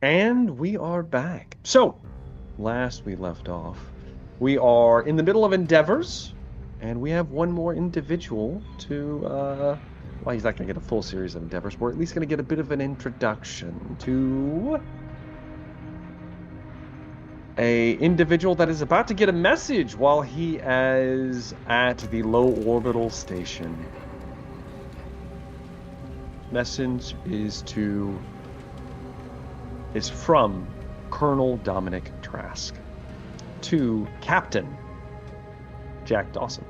And we are back. So, last we left off, we are in the middle of endeavors, and we have one more individual to, well, he's not going to get a full series of endeavors. We're at least going to get a bit of an introduction to a individual that is about to get a message while he is at the low orbital station. Message is from Colonel Dominic Trask to Captain Jack Dawson.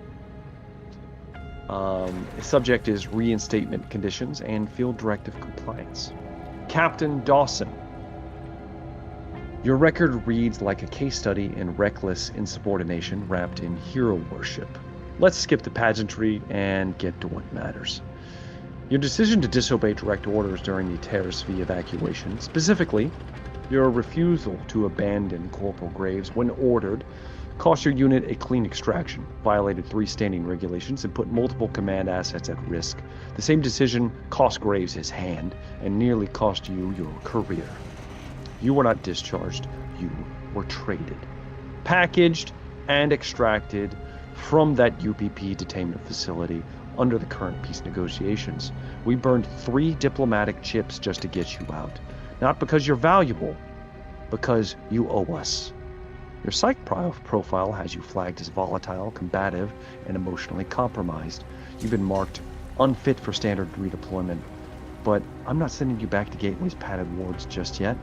The subject is reinstatement conditions and field directive compliance. Captain Dawson, your record reads like a case study in reckless insubordination wrapped in hero worship. Let's skip the pageantry and get to what matters. Your decision to disobey direct orders during the Terrace V evacuation, specifically your refusal to abandon Corporal Graves when ordered, cost your unit a clean extraction, violated 3 standing regulations, and put multiple command assets at risk. The same decision cost Graves his hand and nearly cost you your career. You were not discharged, you were traded, packaged, and extracted from that UPP detainment facility under the current peace negotiations. We burned 3 diplomatic chips just to get you out. Not because you're valuable, because you owe us. Your psych profile has you flagged as volatile, combative, and emotionally compromised. You've been marked unfit for standard redeployment. But I'm not sending you back to Gateway's padded wards just yet.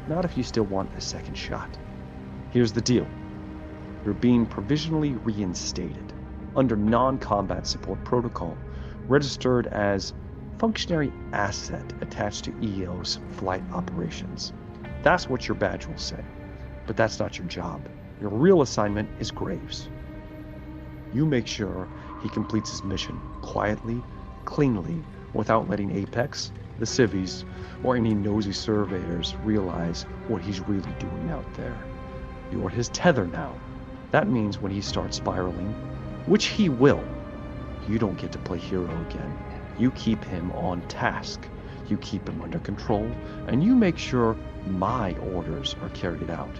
Not if you still want a second shot. Here's the deal. You're being provisionally reinstated under non-combat support protocol, registered as functionary asset attached to EO's flight operations. That's what your badge will say, but that's not your job. Your real assignment is Graves. You make sure he completes his mission quietly, cleanly, without letting Apex, the civvies, or any nosy surveyors realize what he's really doing out there. You're his tether now. That means when he starts spiraling, which he will, you don't get to play hero again. You keep him on task. You keep him under control, and you make sure my orders are carried out.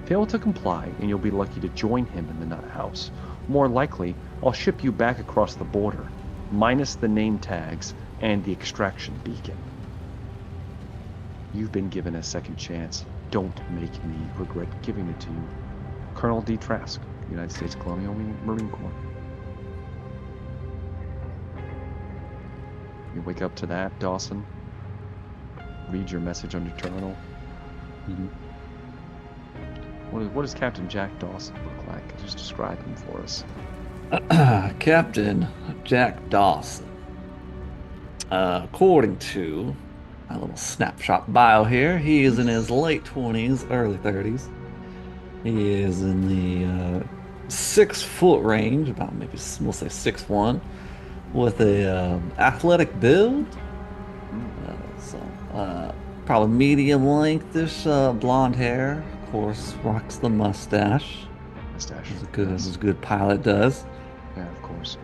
Fail to comply, and you'll be lucky to join him in the nut house. More likely, I'll ship you back across the border, minus the name tags and the extraction beacon. You've been given a second chance. Don't make me regret giving it to you. Colonel D. Trask, United States Colonial Marine Corps. You wake up to that, Dawson. Read your message on your terminal. Mm-hmm. What does Captain Jack Dawson look like? Just describe him for us. Captain Jack Dawson. According to my little snapshot bio here, he is in his late 20s, early 30s. He is in the 6-foot range, about maybe we'll say 6'1", with a athletic build. Probably medium lengthish, blonde hair. Of course, rocks the mustache. Mustache. As a good pilot does. Yeah, of course.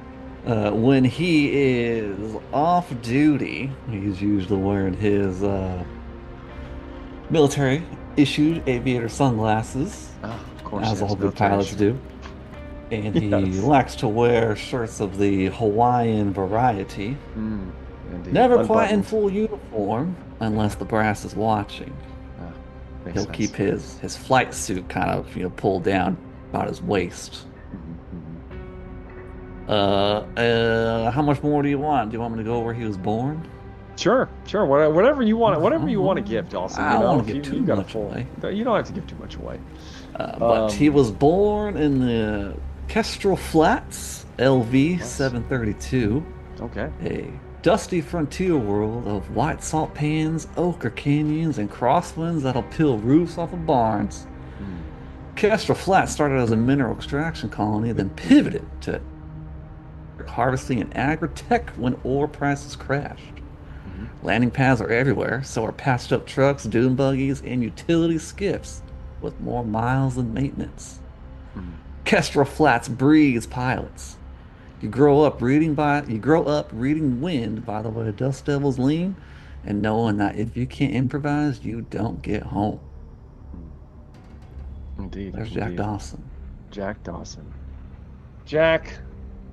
When he is off duty, he's usually wearing his military issued aviator sunglasses, Of course, as yes, all good military pilots issue. do. And he Yes. likes to wear shirts of the Hawaiian variety. Indeed. Never quite in Unbuttoned. full uniform unless the brass is watching. Ah, makes He'll sense. keep his flight suit kind of pulled down about his waist. How much more do you want? Do you want me to go where he was born? Sure. Whatever you want. Whatever you want to give, Dawson. I don't want to if give you too got a much full, away. You don't have to give too much away. But he was born in the Kestrel Flats, LV 732, Okay. a dusty frontier world of white salt pans, ochre canyons, and crosswinds that'll peel roofs off of barns. Kestrel Flats started as a mineral extraction colony, then pivoted to harvesting and agri-tech when ore prices crashed. Landing pads are everywhere, so are patched up trucks, dune buggies, and utility skiffs with more miles than maintenance. Kestrel Flats breeds pilots. You grow up reading Wind by the way Dust Devils Lean, and knowing that if you can't improvise, you don't get home. Mm. Indeed, There's Jack indeed. Dawson. Jack Dawson. Jack,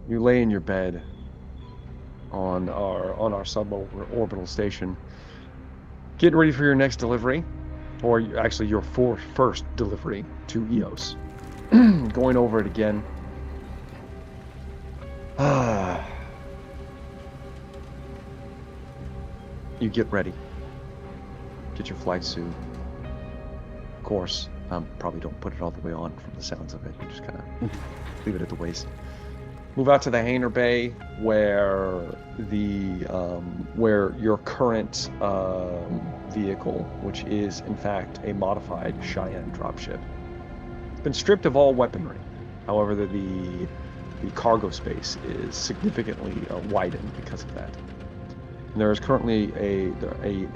you lay in your bed on our suborbital station, getting ready for your next delivery, or actually your first delivery to Eos. Going over it again. Ah, you get ready. Get your flight suit. Of course, probably don't put it all the way on from the sounds of it. You just kind of leave it at the waist. Move out to the hangar bay where where your current vehicle, which is in fact a modified Cheyenne dropship, has been stripped of all weaponry. However, the cargo space is significantly widened because of that. And there is currently a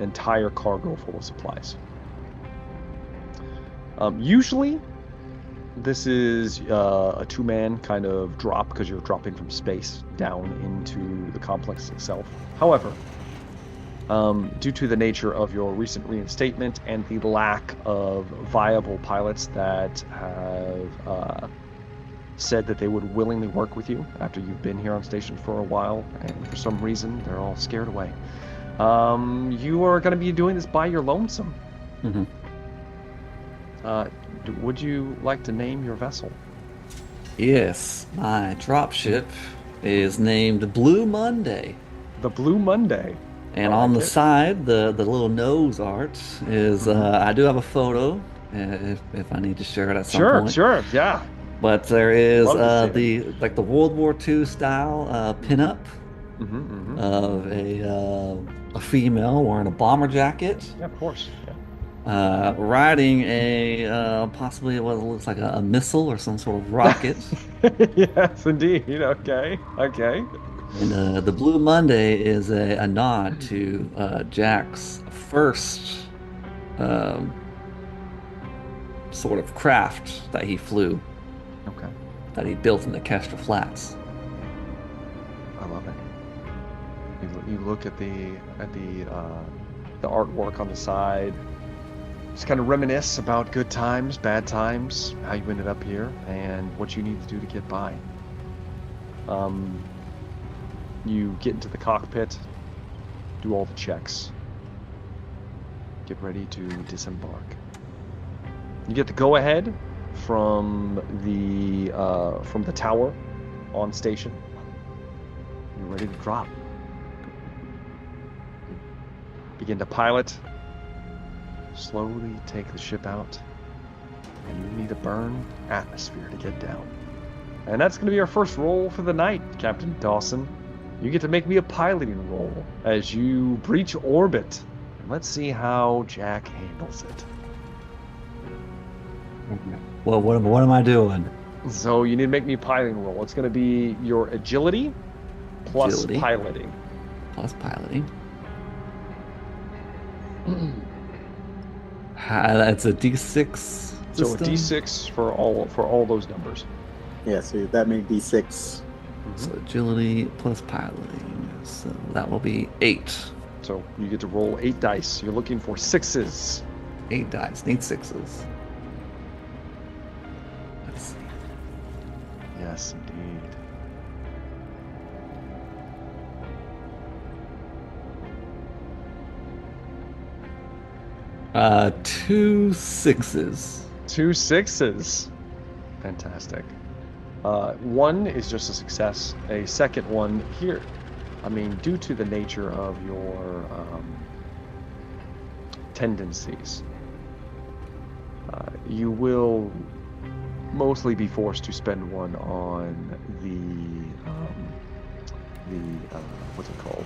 entire cargo full of supplies. Usually, this is a two-man kind of drop because you're dropping from space down into the complex itself. However, due to the nature of your recent reinstatement and the lack of viable pilots that have said that they would willingly work with you after you've been here on station for a while, and for some reason they're all scared away, you are going to be doing this by your lonesome. Mm-hmm. Would you like to name your vessel? Yes, my dropship is named Blue Monday. The Blue Monday. And I on like the it. side, the little nose art is I do have a photo if I need to share it at some point. Sure, yeah. But there is Love to see it. the World War II style pinup Mm-hmm. of a female wearing a bomber jacket, Yeah, of course. Yeah. riding a possibly what looks like a missile or some sort of rocket. Yes, indeed. Okay. And the Blue Monday is a nod to Jack's first um, sort of craft that he flew, Okay. that he built in the Kestra Flats. I love it. You look at the artwork on the side. Just kind of reminisce about good times, bad times, how you ended up here, and what you need to do to get by. You get into the cockpit, do all the checks, get ready to disembark. You get the go-ahead from the tower on station. You're ready to drop. Begin to pilot. Slowly take the ship out, and you need to burn atmosphere to get down. And that's going to be our first roll for the night, Captain Dawson. You get to make me a piloting roll as you breach orbit. Let's see how Jack handles it. Well, what am I doing? So you need to make me a piloting roll. It's going to be your agility plus piloting. Plus piloting. That's a D6 system? So a D6 for all those numbers. Yeah, so that made D6. So agility plus piloting. So that will be 8. So you get to roll 8 dice. You're looking for 6s. 8 dice. Need 6s. Let's see. Yes, indeed. Two 6s. 2 6s. Fantastic. One is just a success. A second one here. I mean, due to the nature of your tendencies, you will mostly be forced to spend one on the what's it called?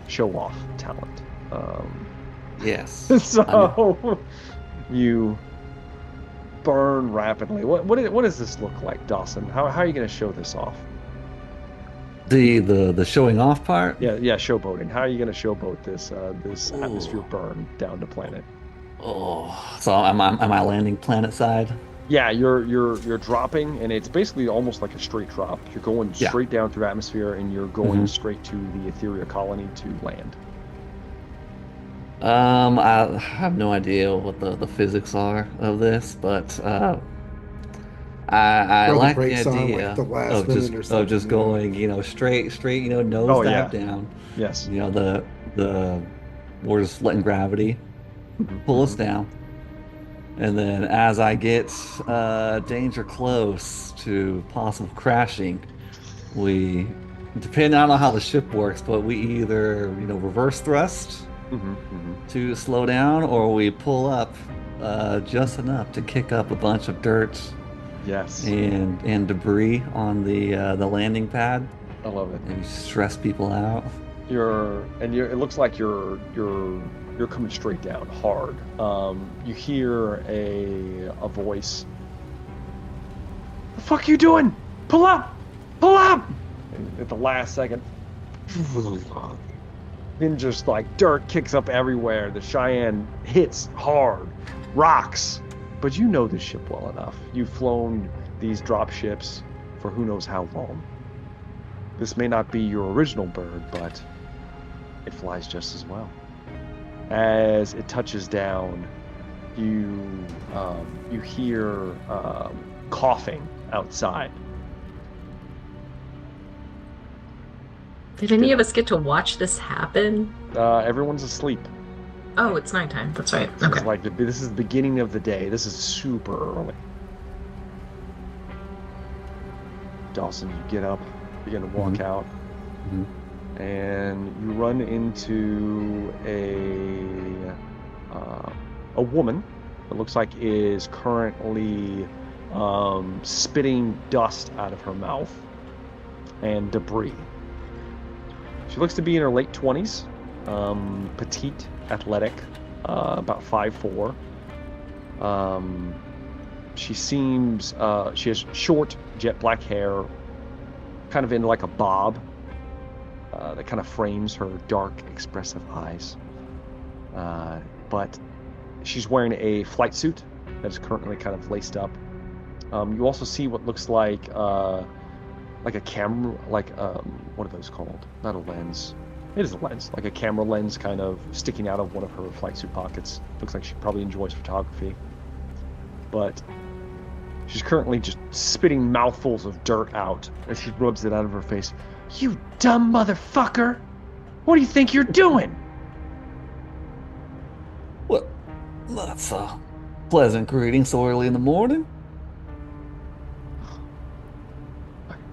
Show off talent. Yes. So you burn rapidly. What does this look like, Dawson? How are you going to show this off? The showing off part? Yeah, showboating. How are you going to showboat this atmosphere burn down to planet? Oh, so am I landing planet side? Yeah, you're dropping, and it's basically almost like a straight drop. You're going straight down through atmosphere, and you're going straight to the Etheria colony to land. I have no idea what the physics are of this, but I Throw the like the brakes on like at idea the last minute or of something, just you know? going, straight, nose Oh dive yeah. down. Yes. The we're just letting gravity Hmm. pull us Hmm. down. And then as I get danger close to possible crashing, we depending on how the ship works, but we either, reverse thrust Hmm. Hmm. to slow down or we pull up just enough to kick up a bunch of dirt Yes. and debris on the landing pad, I love it. maybe stress people out. It looks like you're coming straight down hard. You hear a voice. The fuck you doing? Pull up! Pull up! And at the last second, then just like dirt kicks up everywhere. The Cheyenne hits hard, rocks. But you know this ship well enough. You've flown these drop ships for who knows how long. This may not be your original bird, but it flies just as well. As it touches down, you hear coughing outside. Did any of us get to watch this happen? Everyone's asleep. Oh, it's nighttime. That's right. This Okay. is like this is the beginning of the day. This is super early. Dawson, you get up, begin to walk out, Mhm. and you run into a woman that looks like is currently spitting dust out of her mouth and debris. She looks to be in her late 20s, petite, athletic, about 5'4". She seems she has short jet black hair, kind of in like a bob that kind of frames her dark, expressive eyes. But she's wearing a flight suit that is currently kind of laced up. You also see what looks like a camera, what are those called? Not a lens. It is a lens, like a camera lens, kind of sticking out of one of her flight suit pockets. Looks like she probably enjoys photography. But she's currently just spitting mouthfuls of dirt out as she rubs it out of her face. You dumb motherfucker! What do you think you're doing? Well, that's a pleasant greeting so early in the morning.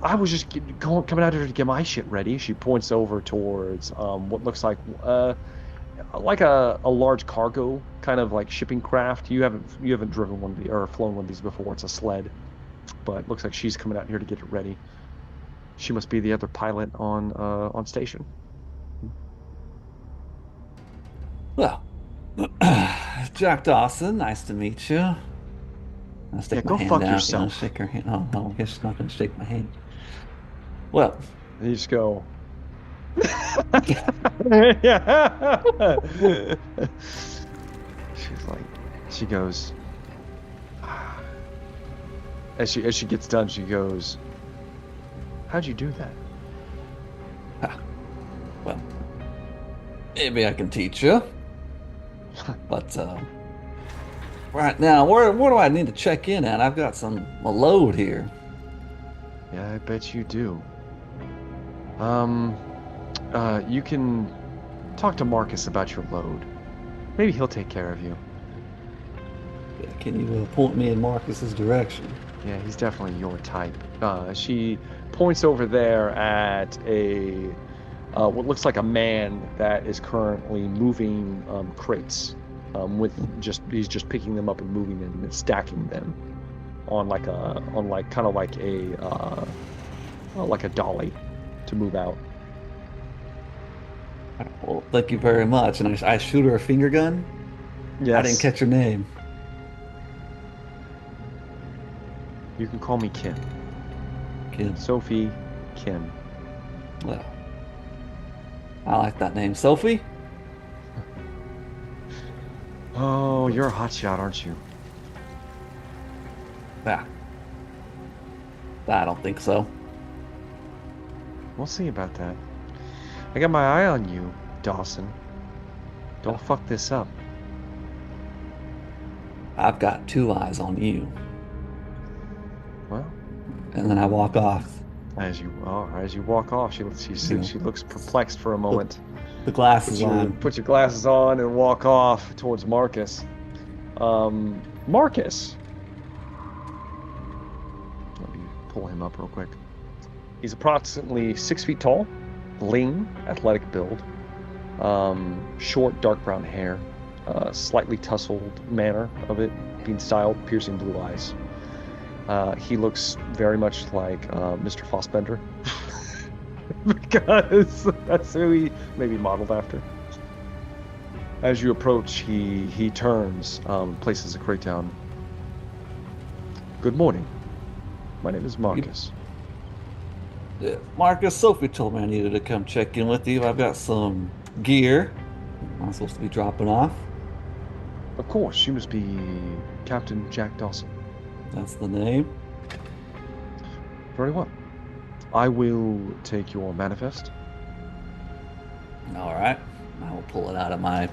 I was just coming out here to get my shit ready. She points over towards what looks like a large cargo kind of like shipping craft. You haven't driven one of or flown one of these before. It's a sled, but it looks like she's coming out here to get it ready. She must be the other pilot on station. Well, Jack Dawson, nice to meet you. I'll stick Yeah, my go hand fuck out. yourself. Shake her hand. Oh, no, I guess she's not going to shake my hand. Well, And you just go. Yeah. She goes. As she gets done, she goes, "How'd you do that?" well, maybe I can teach you. But right now, where do I need to check in at? I've got a load here. Yeah, I bet you do. You can talk to Marcus about your load. Maybe he'll take care of you. Can you point me in Marcus's direction? Yeah, he's definitely your type. She points over there at what looks like a man that is currently moving crates. He's just picking them up and moving them and stacking them on like a dolly to move out. Well, thank you very much. And I shoot her a finger gun. Yes. I didn't catch her name. You can call me Kim. Kim. Sophie Kim. Well, I like that name. Sophie? Oh, you're a hotshot, aren't you? Yeah. I don't think so. We'll see about that. I got my eye on you, Dawson. Don't fuck this up. I've got two eyes on you. Well, And then I walk off. as you walk off, she looks perplexed for a moment. The glasses on. Put your glasses on and walk off towards Marcus. Marcus. Let me pull him up real quick. He's approximately 6 feet tall, lean, athletic build, short, dark brown hair, slightly tousled manner of it, being styled, piercing blue eyes. He looks very much like Mr. Fossbender, because that's who he maybe modeled after. As you approach, he turns, places a crate down. Good morning. My name is Marcus. Marcus, Sophie told me I needed to come check in with you. I've got some gear I'm supposed to be dropping off. Of course, you must be Captain Jack Dawson. That's the name. Very well. I will take your manifest. All right. I will pull it out of my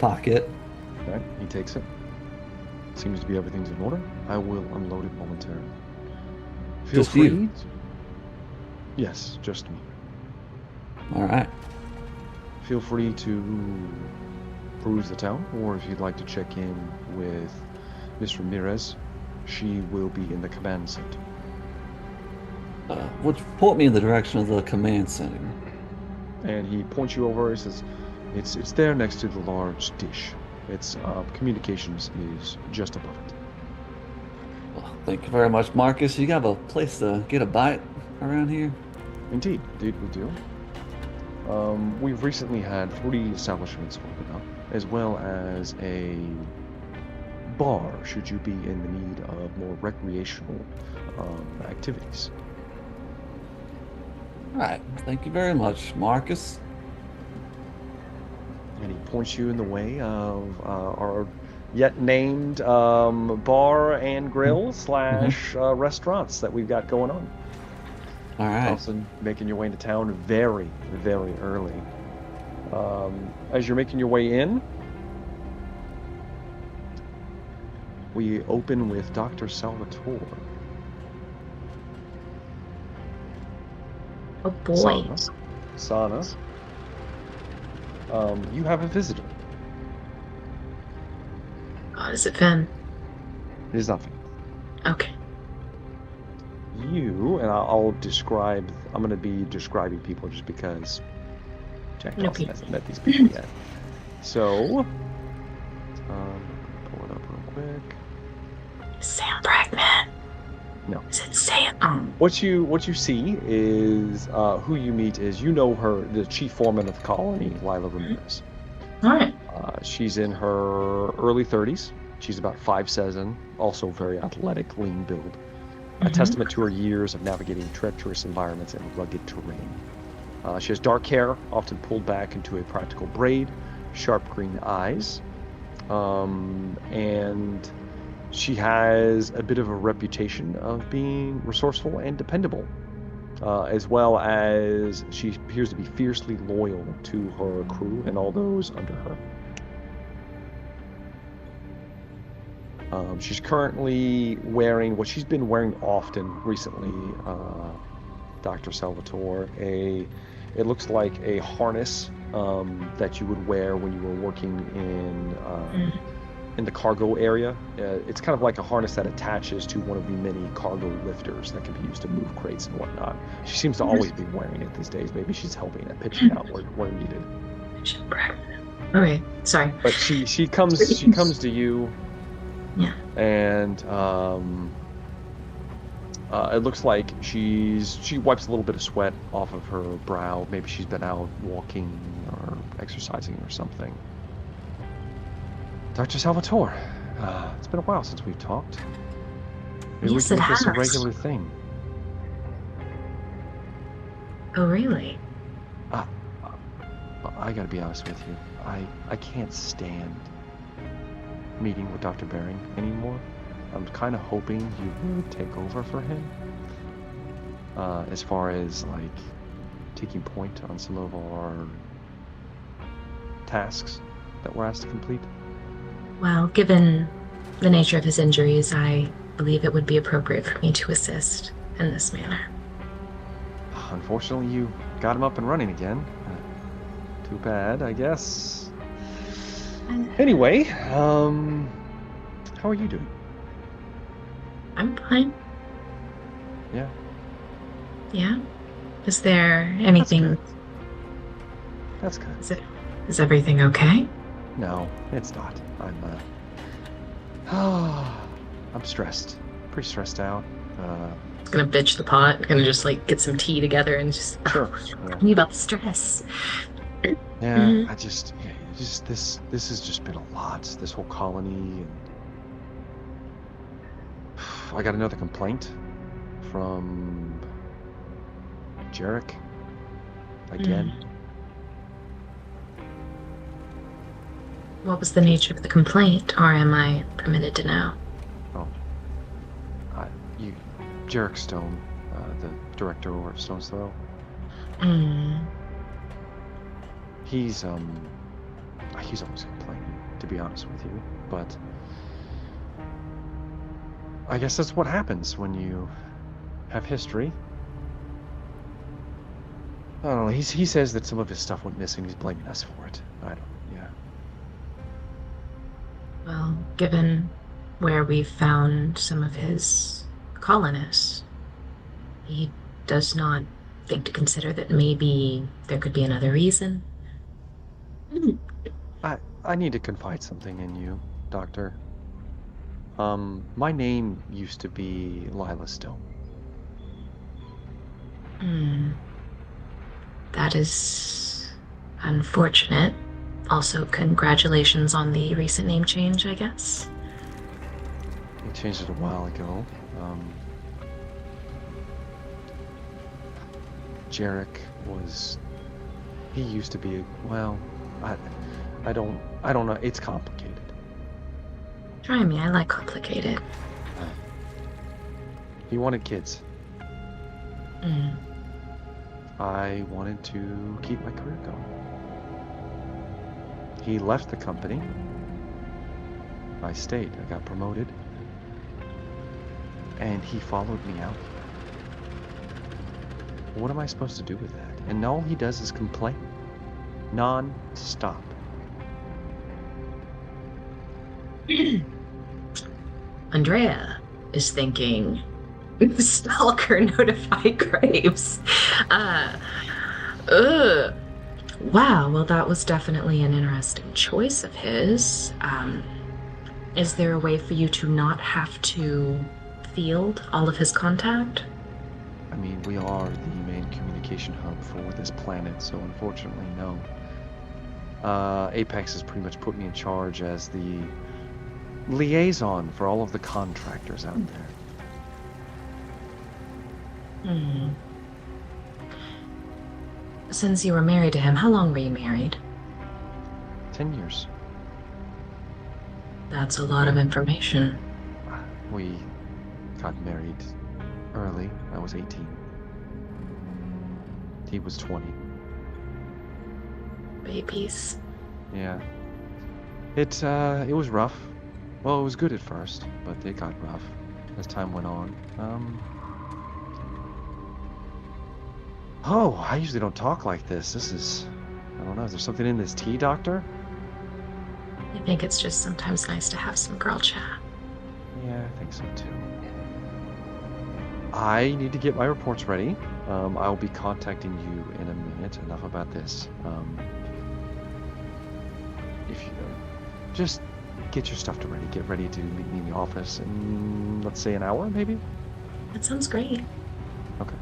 pocket. Okay, he takes it. Seems to be everything's in order. I will unload it momentarily. Feel Just free. you? Yes, just me. All right. Feel free to peruse the town, or if you'd like to check in with Miss Ramirez, she will be in the command center. Would you point me in the direction of the command center? And he points you over. He says, "It's there next to the large dish. Its communications is just above it." Well, thank you very much, Marcus. You got a place to get a bite around here? Indeed, we do. We've recently had 3 establishments open up, as well as a bar, should you be in the need of more recreational activities. All right. Thank you very much, Marcus. And he points you in the way of our yet named bar and grill / restaurants that we've got going on. All right. Also making your way into town very, very early. As you're making your way in, we open with Dr. Salvatore. Oh boy. Sana. You have a visitor. Is it Finn? It is nothing. Okay. You, and I'm going to be describing people just because Jack Dawson hasn't met these people yet. So, pull it up real quick. Sam Bregman. No. Is it Sam? What you see is who you meet is, you know her, the chief foreman of the colony, Lila Ramirez. All right. She's in her early 30s. She's about 5'7", also very athletic, lean build. A testament to her years of navigating treacherous environments and rugged terrain. She has dark hair, often pulled back into a practical braid, sharp green eyes, and she has a bit of a reputation of being resourceful and dependable, as well as she appears to be fiercely loyal to her crew and all those under her. She's currently wearing what she's been wearing often recently, Dr. Salvatore. It looks like a harness that you would wear when you were working in the cargo area. It's kind of like a harness that attaches to one of the many cargo lifters that can be used to move crates and whatnot. She seems to always be wearing it these days. Maybe she's helping at pitching out where needed. Okay, sorry. But she comes to you. Yeah. And it looks like she wipes a little bit of sweat off of her brow. Maybe she's been out walking or exercising or something. Dr. Salvatore, it's been a while since we've talked. Maybe Yes, we can it make this a has. regular thing. Oh, really? I gotta be honest with you. I can't stand meeting with Dr. Bering anymore. I'm kind of hoping you would take over for him. As far as like taking point on some of our tasks that we're asked to complete? Well, given the nature of his injuries, I believe it would be appropriate for me to assist in this manner. Unfortunately, you got him up and running again. Too bad, I guess. Anyway, how are you doing? I'm fine. Yeah. Yeah? Is there anything... That's good. Is everything okay? No, it's not. I'm stressed. Pretty stressed out. Gonna bitch the pot. Gonna just like get some tea together and just Sure. tell me about the stress. Yeah, this has just been a lot. This whole colony, and I got another complaint from Jarek again. What was the nature of the complaint, or am I permitted to know? Oh, Jarek Stone, the director over at Stone's Throw. He's always complaining, to be honest with you, but I guess that's what happens when you have history. I don't know, he says that some of his stuff went missing, he's blaming us for it. Yeah. Well, given where we found some of his colonists, he does not think to consider that maybe there could be another reason. I need to confide something in you, Doctor. My name used to be Lila Stone. That is unfortunate. Also, congratulations on the recent name change, I guess. We changed it a while ago. Jarek he used to be, well, I don't know, it's complicated. Try me, I like complicated. He wanted kids. I wanted to keep my career going. He left the company. I stayed. I got promoted. And he followed me out. What am I supposed to do with that? And all he does is complain. Non-stop. Andrea is thinking, stalker notify Graves. Wow, well, that was definitely an interesting choice of his. Is there a way for you to not have to field all of his contact? I mean, we are the main communication hub for this planet, so unfortunately, no. Apex has pretty much put me in charge as the liaison for all of the contractors out there. Since you were married to him, how long were you married? 10 years. That's a lot of information. We got married early. I was 18. He was 20. Babies. Yeah. It was rough. Well, it was good at first, but it got rough as time went on. Oh, I usually don't talk like this. I don't know, is there something in this tea, Doctor? I think it's just sometimes nice to have some girl chat. Yeah, I think so too. I need to get my reports ready. I'll be contacting you in a minute. Enough about this. If you just get your stuff ready. Get ready to meet me in the office in, let's say, an hour, maybe? That sounds great. Okay.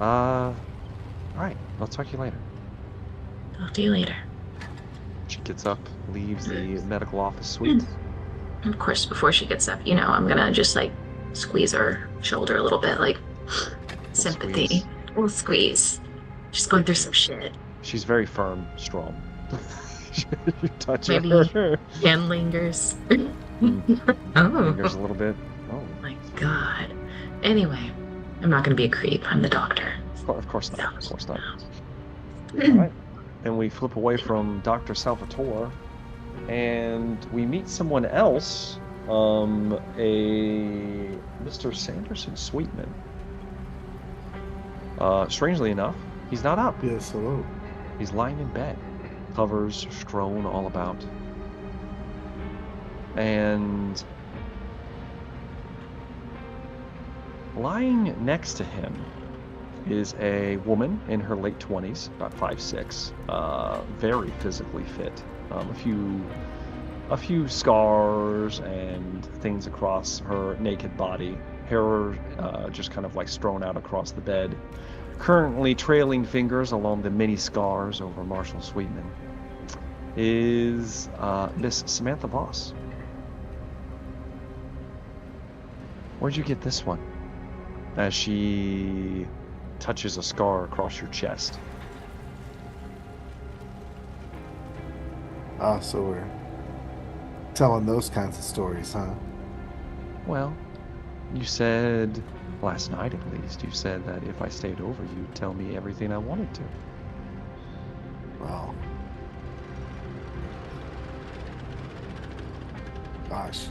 Alright. I'll talk to you later. Talk to you later. She gets up, leaves the medical office suite. Of course, before she gets up, I'm gonna just, squeeze her shoulder a little bit, sympathy. Squeeze. We'll squeeze. She's going through some shit. She's very firm, strong. You touch Maybe her. hand lingers. Oh. Lingers a little bit. Oh. My God. Anyway, I'm not gonna be a creep. I'm the doctor. Of course not. Of course not. No. All right. and we flip away from Dr. Salvatore, and we meet someone else, a Mr. Sanderson Sweetman. Strangely enough, he's not up. Yes, hello. He's lying in bed, covers strewn all about. And lying next to him is a woman in her late 20s, about 5'6", very physically fit. A few scars and things across her naked body. Hair just kind of like strewn out across the bed. Currently trailing fingers along the many scars over Marshall Sweetman is Miss Samantha Voss. Where'd you get this one? As she touches a scar across your chest. Ah, so we're telling those kinds of stories, huh? Well, you said, last night at least, you said that if I stayed over, you'd tell me everything I wanted to. Well, gosh,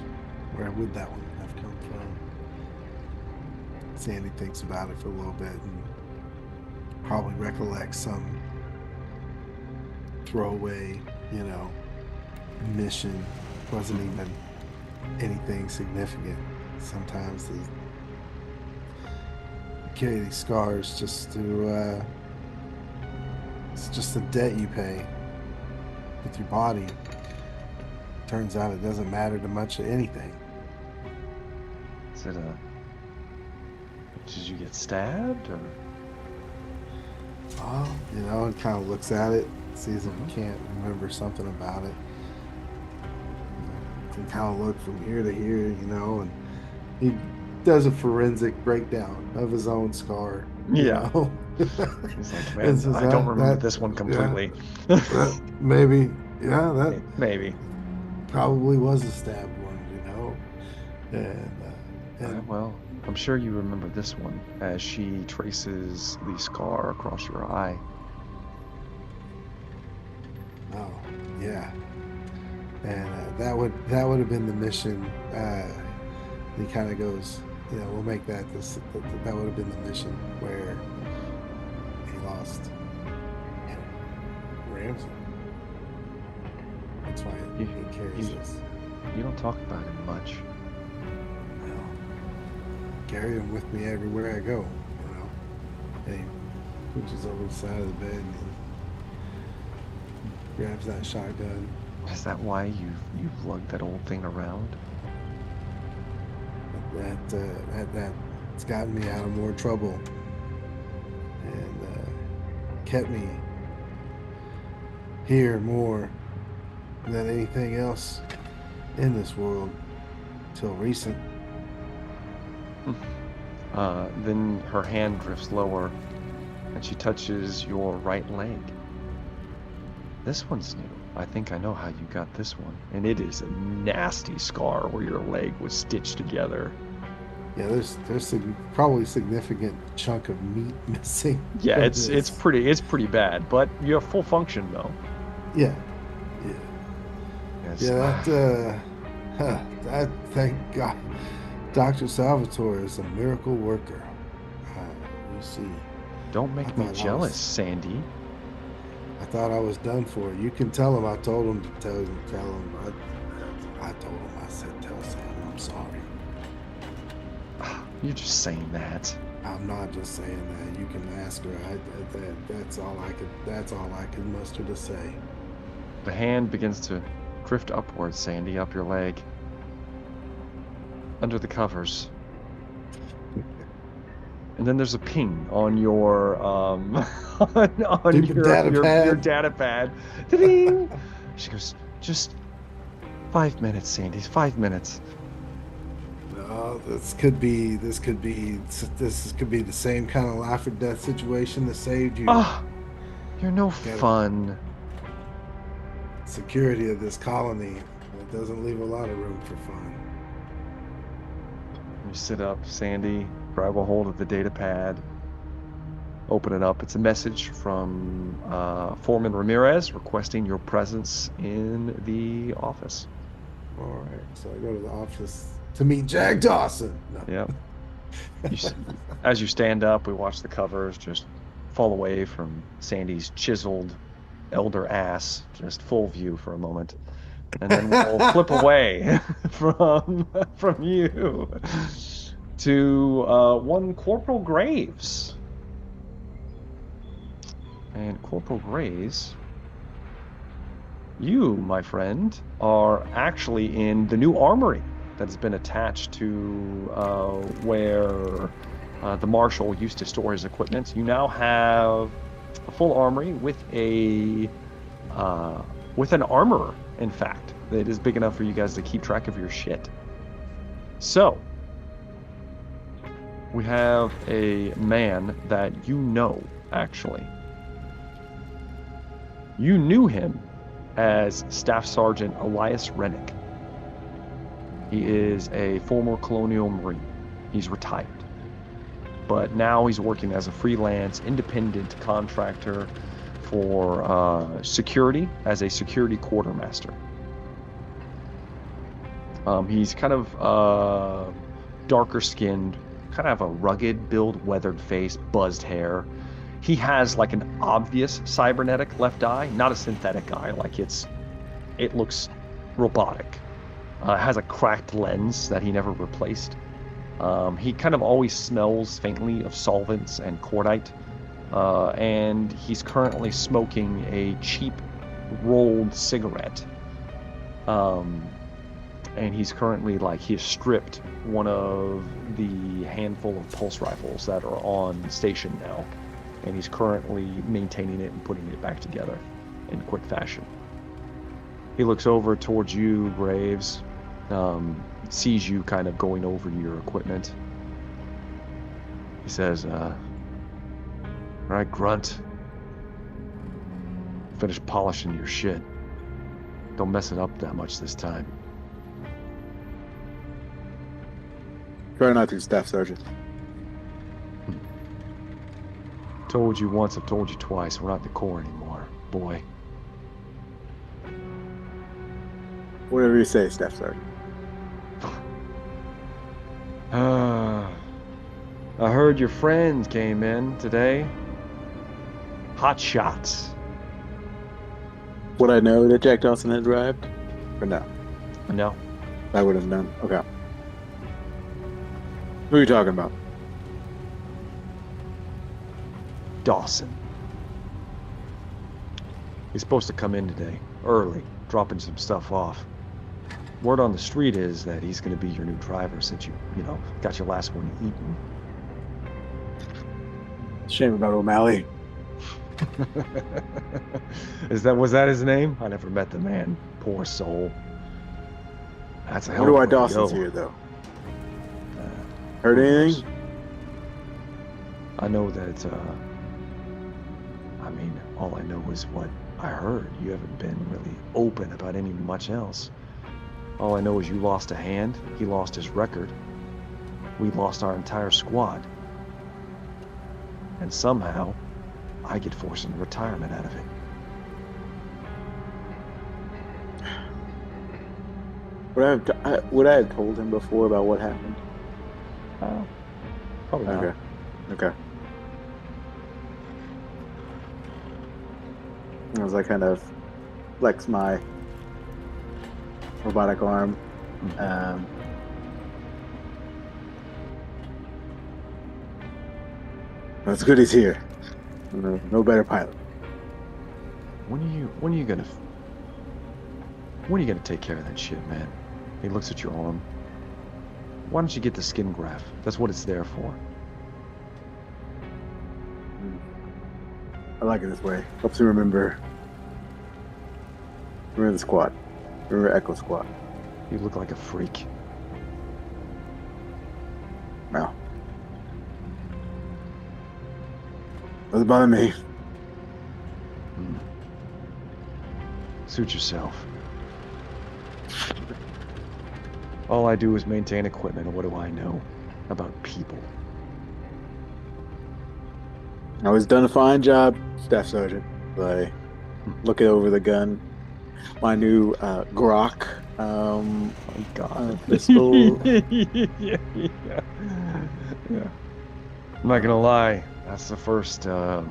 where would that one have come from? Sandy thinks about it for a little bit and probably recollects some throwaway, mission. Wasn't even anything significant. Sometimes you carry these scars just to, it's just a debt you pay with your body. Turns out it doesn't matter to much of anything. Is it did you get stabbed, or? Oh, and kind of looks at it, sees if he can't remember something about it. Can kind of look from here to here, and he does a forensic breakdown of his own scar. Yeah. He's like, man, I don't remember this one completely. Yeah, maybe, that maybe probably was a stab wound, and well, I'm sure you remember this one as she traces the scar across your eye. Oh, yeah. And that would have been the mission. He kind of goes, we'll make that that would have been the mission where he lost Ramsey. That's why he carries this. You don't talk about it much. Well, carry him with me everywhere I go, And he reaches over the side of the bed and grabs that shotgun. Is that why you've lugged that old thing around? That's gotten me out of more trouble and kept me here more than anything else in this world till recent. Then her hand drifts lower and she touches your right leg. This one's new. I think I know how you got this one. And it is a nasty scar where your leg was stitched together. Yeah, there's probably a significant chunk of meat missing. Yeah, it's pretty bad, but you have full function though. Yeah. Yes. Yeah, that thank God. Dr. Salvatore is a miracle worker. You see. Don't make me jealous, Sandy. I thought I was done for. You can tell him I told him to tell him. I told him, I said, tell Sam I'm sorry. You're just saying that. I'm not just saying that. You can ask her. That's all I could muster to say. The hand begins to drift upwards, Sandy, up your leg. Under the covers. And then there's a ping on your on your data pad. Ta-ding! She goes, just 5 minutes, Sandy. 5 minutes. No, this could be the same kind of life or death situation that saved you. Ah, you're no fun. Security of this colony, it doesn't leave a lot of room for fun. You sit up, Sandy, grab a hold of the data pad, Open it up. It's a message from Foreman Ramirez requesting your presence in the office. All right. So I go to the office to meet Jack Dawson. No. Yeah. As you stand up, we watch the covers just fall away from Sandy's chiseled elder ass, just full view for a moment. And then we'll flip away from you to one Corporal Graves. And Corporal Graves, you, my friend, are actually in the new armory that has been attached to where the marshal used to store his equipment. You now have a full armory with an armorer, in fact, that is big enough for you guys to keep track of your shit. So, we have a man that you know, actually. You knew him as Staff Sergeant Elias Rennick. He is a former Colonial Marine. He's retired. But now he's working as a freelance, independent contractor for security, as a security quartermaster. He's kind of darker skinned, kind of a rugged build, weathered face, buzzed hair. He has like an obvious cybernetic left eye, not a synthetic eye, like it looks robotic. Has a cracked lens that he never replaced. He kind of always smells faintly of solvents and cordite. And he's currently smoking a cheap rolled cigarette. And he's currently he has stripped one of the handful of pulse rifles that are on station now. And he's currently maintaining it and putting it back together in quick fashion. He looks over towards you, Graves, sees you kind of going over your equipment. He says, all right, Grunt. Finish polishing your shit. Don't mess it up that much this time. Try not to, Staff Sergeant. Told you once, I've told you twice. We're not in the Corps anymore, boy. Whatever you say, Staff Sergeant. I heard your friend came in today. Hotshot. Would I know that Jack Dawson had arrived? Or no? No. I would have known. Okay. Who are you talking about? Dawson. He's supposed to come in today, early, dropping some stuff off. Word on the street is that he's going to be your new driver since you got your last one eaten. Shame about O'Malley. Was that his name? I never met the man. Poor soul. That's a hell I wonder of why a way to Dawson's go. here, though. Heard anything? I know that, all I know is what I heard. You haven't been really open about much else. All I know is you lost a hand, he lost his record, we lost our entire squad. And somehow, I get forced into retirement out of it. Would I have told him before about what happened? Probably not. Okay. As I kind of flex my robotic arm. It's good he's here. No better pilot. When are you gonna take care of that shit, man? He looks at your arm. Why don't you get the skin graft? That's what it's there for. I like it this way. Helps me remember the squad. Remember Echo Squad. You look like a freak. No. Doesn't bother me. Suit yourself. All I do is maintain equipment, and what do I know about people? I was done a fine job, Staff Sergeant. I look over the gun. My new Grok My God. pistol. Yeah. Yeah. I'm not gonna lie. That's the first. That's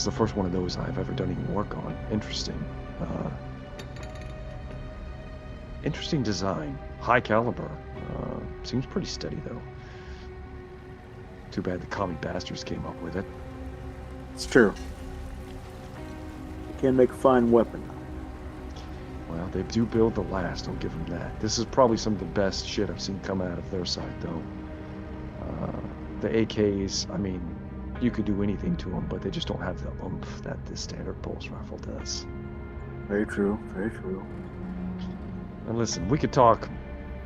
the first one of those I've ever done any work on. Interesting. Interesting design. High caliber. Seems pretty steady though. Too bad the commie bastards came up with it. It's true. You can make a fine weapon. Well, they do build the last. I'll give them that. This is probably some of the best shit I've seen come out of their side though. The AKs, I mean, you could do anything to them, but they just don't have the oomph that the standard pulse rifle does. Very true. Very true. And listen, we could talk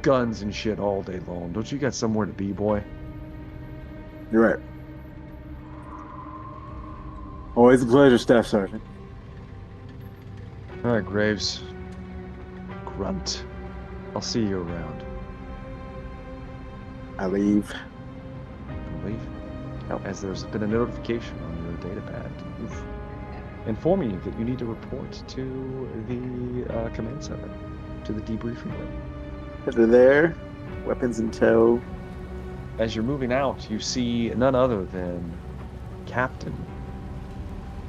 guns and shit all day long. Don't you got somewhere to be, boy? You're right. Always a pleasure, Staff Sergeant. All right, Graves. Grunt. I'll see you around. I leave. Leave. As there's been a notification on your data pad informing you that you need to report to the command center, to the debriefing room. They're there, weapons in tow. As you're moving out, you see none other than Captain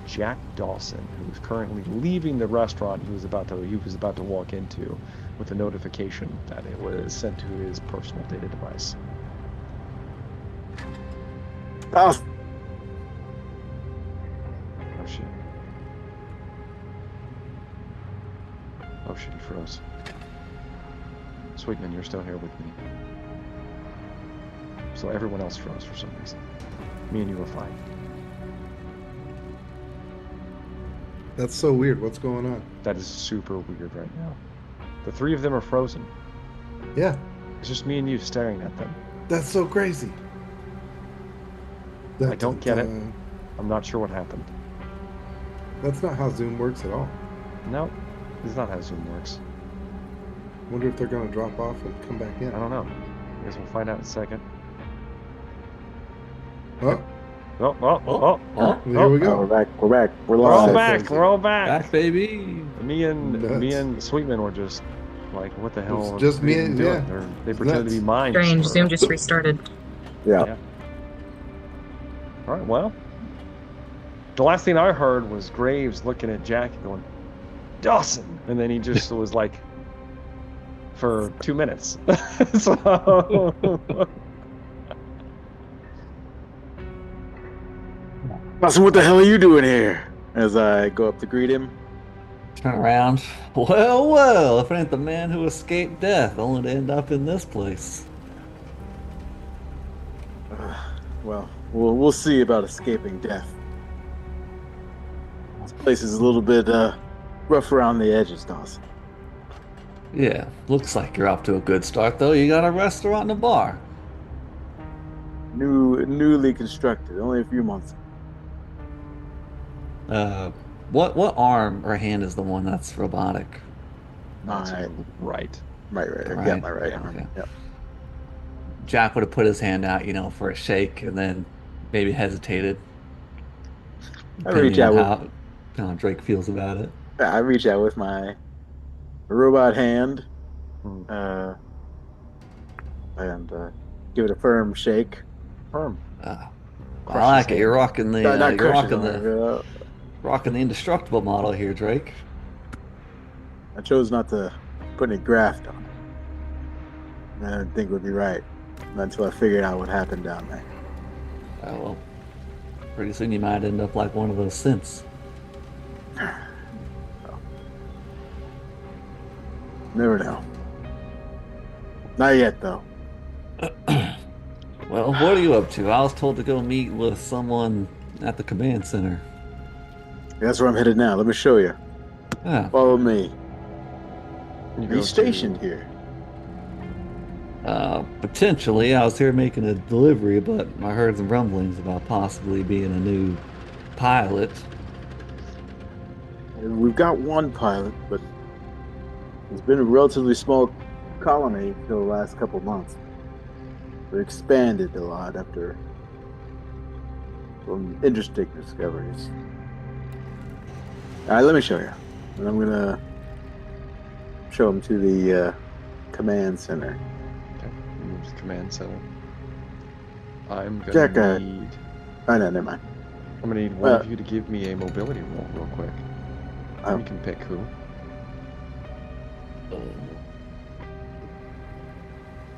Jack Dawson, who is currently leaving the restaurant he was about to walk into, with a notification that it was sent to his personal data device. Oh, Oh shit. Oh shit, he froze. Sweetman, you're still here with me. So everyone else froze for some reason. Me and you were fine. That's so weird. What's going on? That is super weird right now. The three of them are frozen. Yeah, It's just me and you staring at them. that's so crazy. I don't get it. I'm not sure what happened. That's not how Zoom works at all. No, this is not how Zoom works. Wonder if they're going to drop off and come back in. I don't know. I guess we'll find out in a second. Oh, here we oh, go. we're back. We're back. We're We're all live. back. We're all back. Back, baby. Me and Nuts. Sweetman were just like, what the hell? It's just are me they and- doing? yeah. They pretended to be mine. Strange. Zoom just restarted. Yeah. All right. Well, the last thing I heard was Graves looking at Jack and going, "Dawson," and then he just was like, for 2 minutes. So. Dawson, what the hell are you doing here? As I go up to greet him. Turn around. Well, well, if it ain't the man who escaped death, only to end up in this place. Well, we'll see about escaping death. This place is a little bit rough around the edges, Dawson. Yeah, looks like you're off to a good start, though. You got a restaurant and a bar. Newly constructed, only a few months. What arm or hand is the one that's robotic? That's Alright. right. Right. Right. Yeah, my right arm. Okay. Yep. Jack would have put his hand out, for a shake, and then maybe hesitated. I reach out with, How Drake feels about it. I reach out with my robot hand, Hmm. and give it a firm shake. Firm. I Crush like his it. You're rocking the Not you're crushing rocking the it. rocking the indestructible model here, Drake. I chose not to put any graft on it. I didn't think it would be right. Not until I figured out what happened down there. Oh, well, pretty soon you might end up like one of those synths. Never know. Not yet, though. Well, what are you up to? I was told to go meet with someone at the command center. That's where I'm headed now. Let me show you. Yeah. Follow me. You Are go you to- stationed here? Potentially, I was here making a delivery, but I heard some rumblings about possibly being a new pilot. We've got one pilot, but it's been a relatively small colony for the last couple months. We expanded a lot after some interesting discoveries. All right, let me show you. And I'm gonna show him to the command center. Okay, move to command center. I'm gonna Jack, need. Oh no, never mind. I'm gonna need one of you to give me a mobility roll real quick. Oh. You can pick who.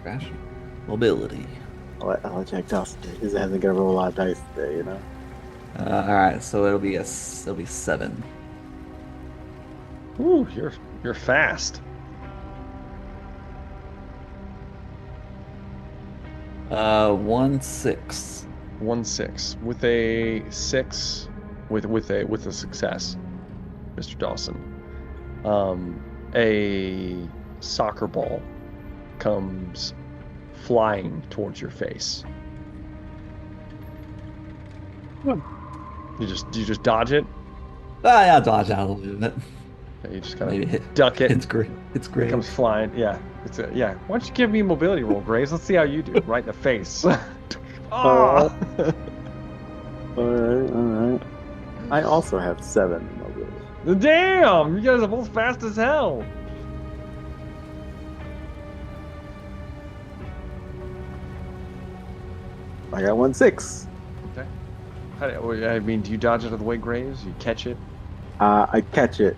Crash. Mobility. I'll let Jack Dawson do it. He hasn't got to roll a lot of dice today, you know. All right, so it'll be 7. Ooh, you're fast. 1-6. 1-6 with a 6 with a success, Mr. Dawson. A soccer ball comes flying towards your face. You just dodge it. Yeah, dodge out a little bit. You just kind Maybe of duck it. It's great. It's great. It comes flying. Yeah, yeah. Why don't you give me a mobility roll, Graves? Let's see how you do. Right in the face. Oh. All right. I also have 7 mobility. Damn! You guys are both fast as hell. I got 1-6. Okay. I mean, do you dodge it out of the way, Graves? You catch it? I catch it.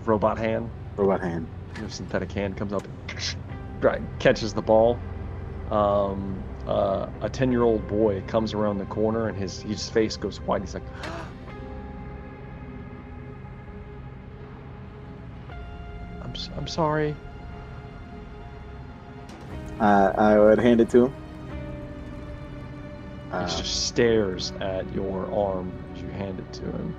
Robot hand? Robot hand. Your synthetic hand comes up and catches the ball. A 10-year-old boy comes around the corner and his face goes white. He's like, I'm sorry. I would hand it to him. He just stares at your arm as you hand it to him.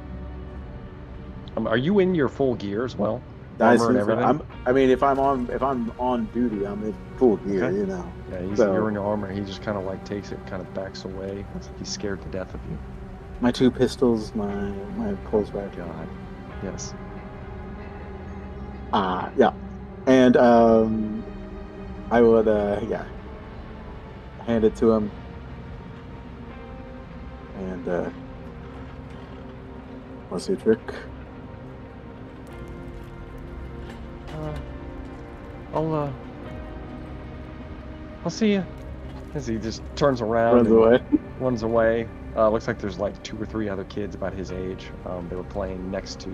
Are you in your full gear as well? Armor and everything? I mean, if I'm on duty, I'm in full gear, Okay. you know. Yeah, you're in your armor. He just kind of like takes it, kind of backs away. Looks like he's scared to death of you. My 2 pistols, my pulse rifle. God, yes. Yeah, and I would hand it to him, and what's your trick? I'll see you. As he just turns around, runs away. Looks like there's like 2 or 3 other kids about his age. They were playing next to,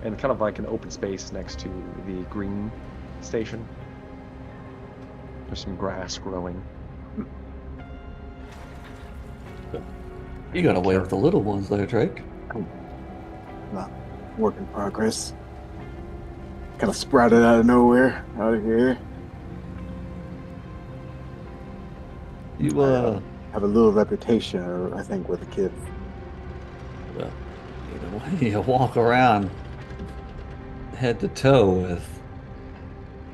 and kind of like an open space next to the green station. There's some grass growing. You got away with the little ones there, Drake. Work in progress. Kind of sprouted out of nowhere, out of here. You have a little reputation, I think, with the kids. Well, you walk around head to toe with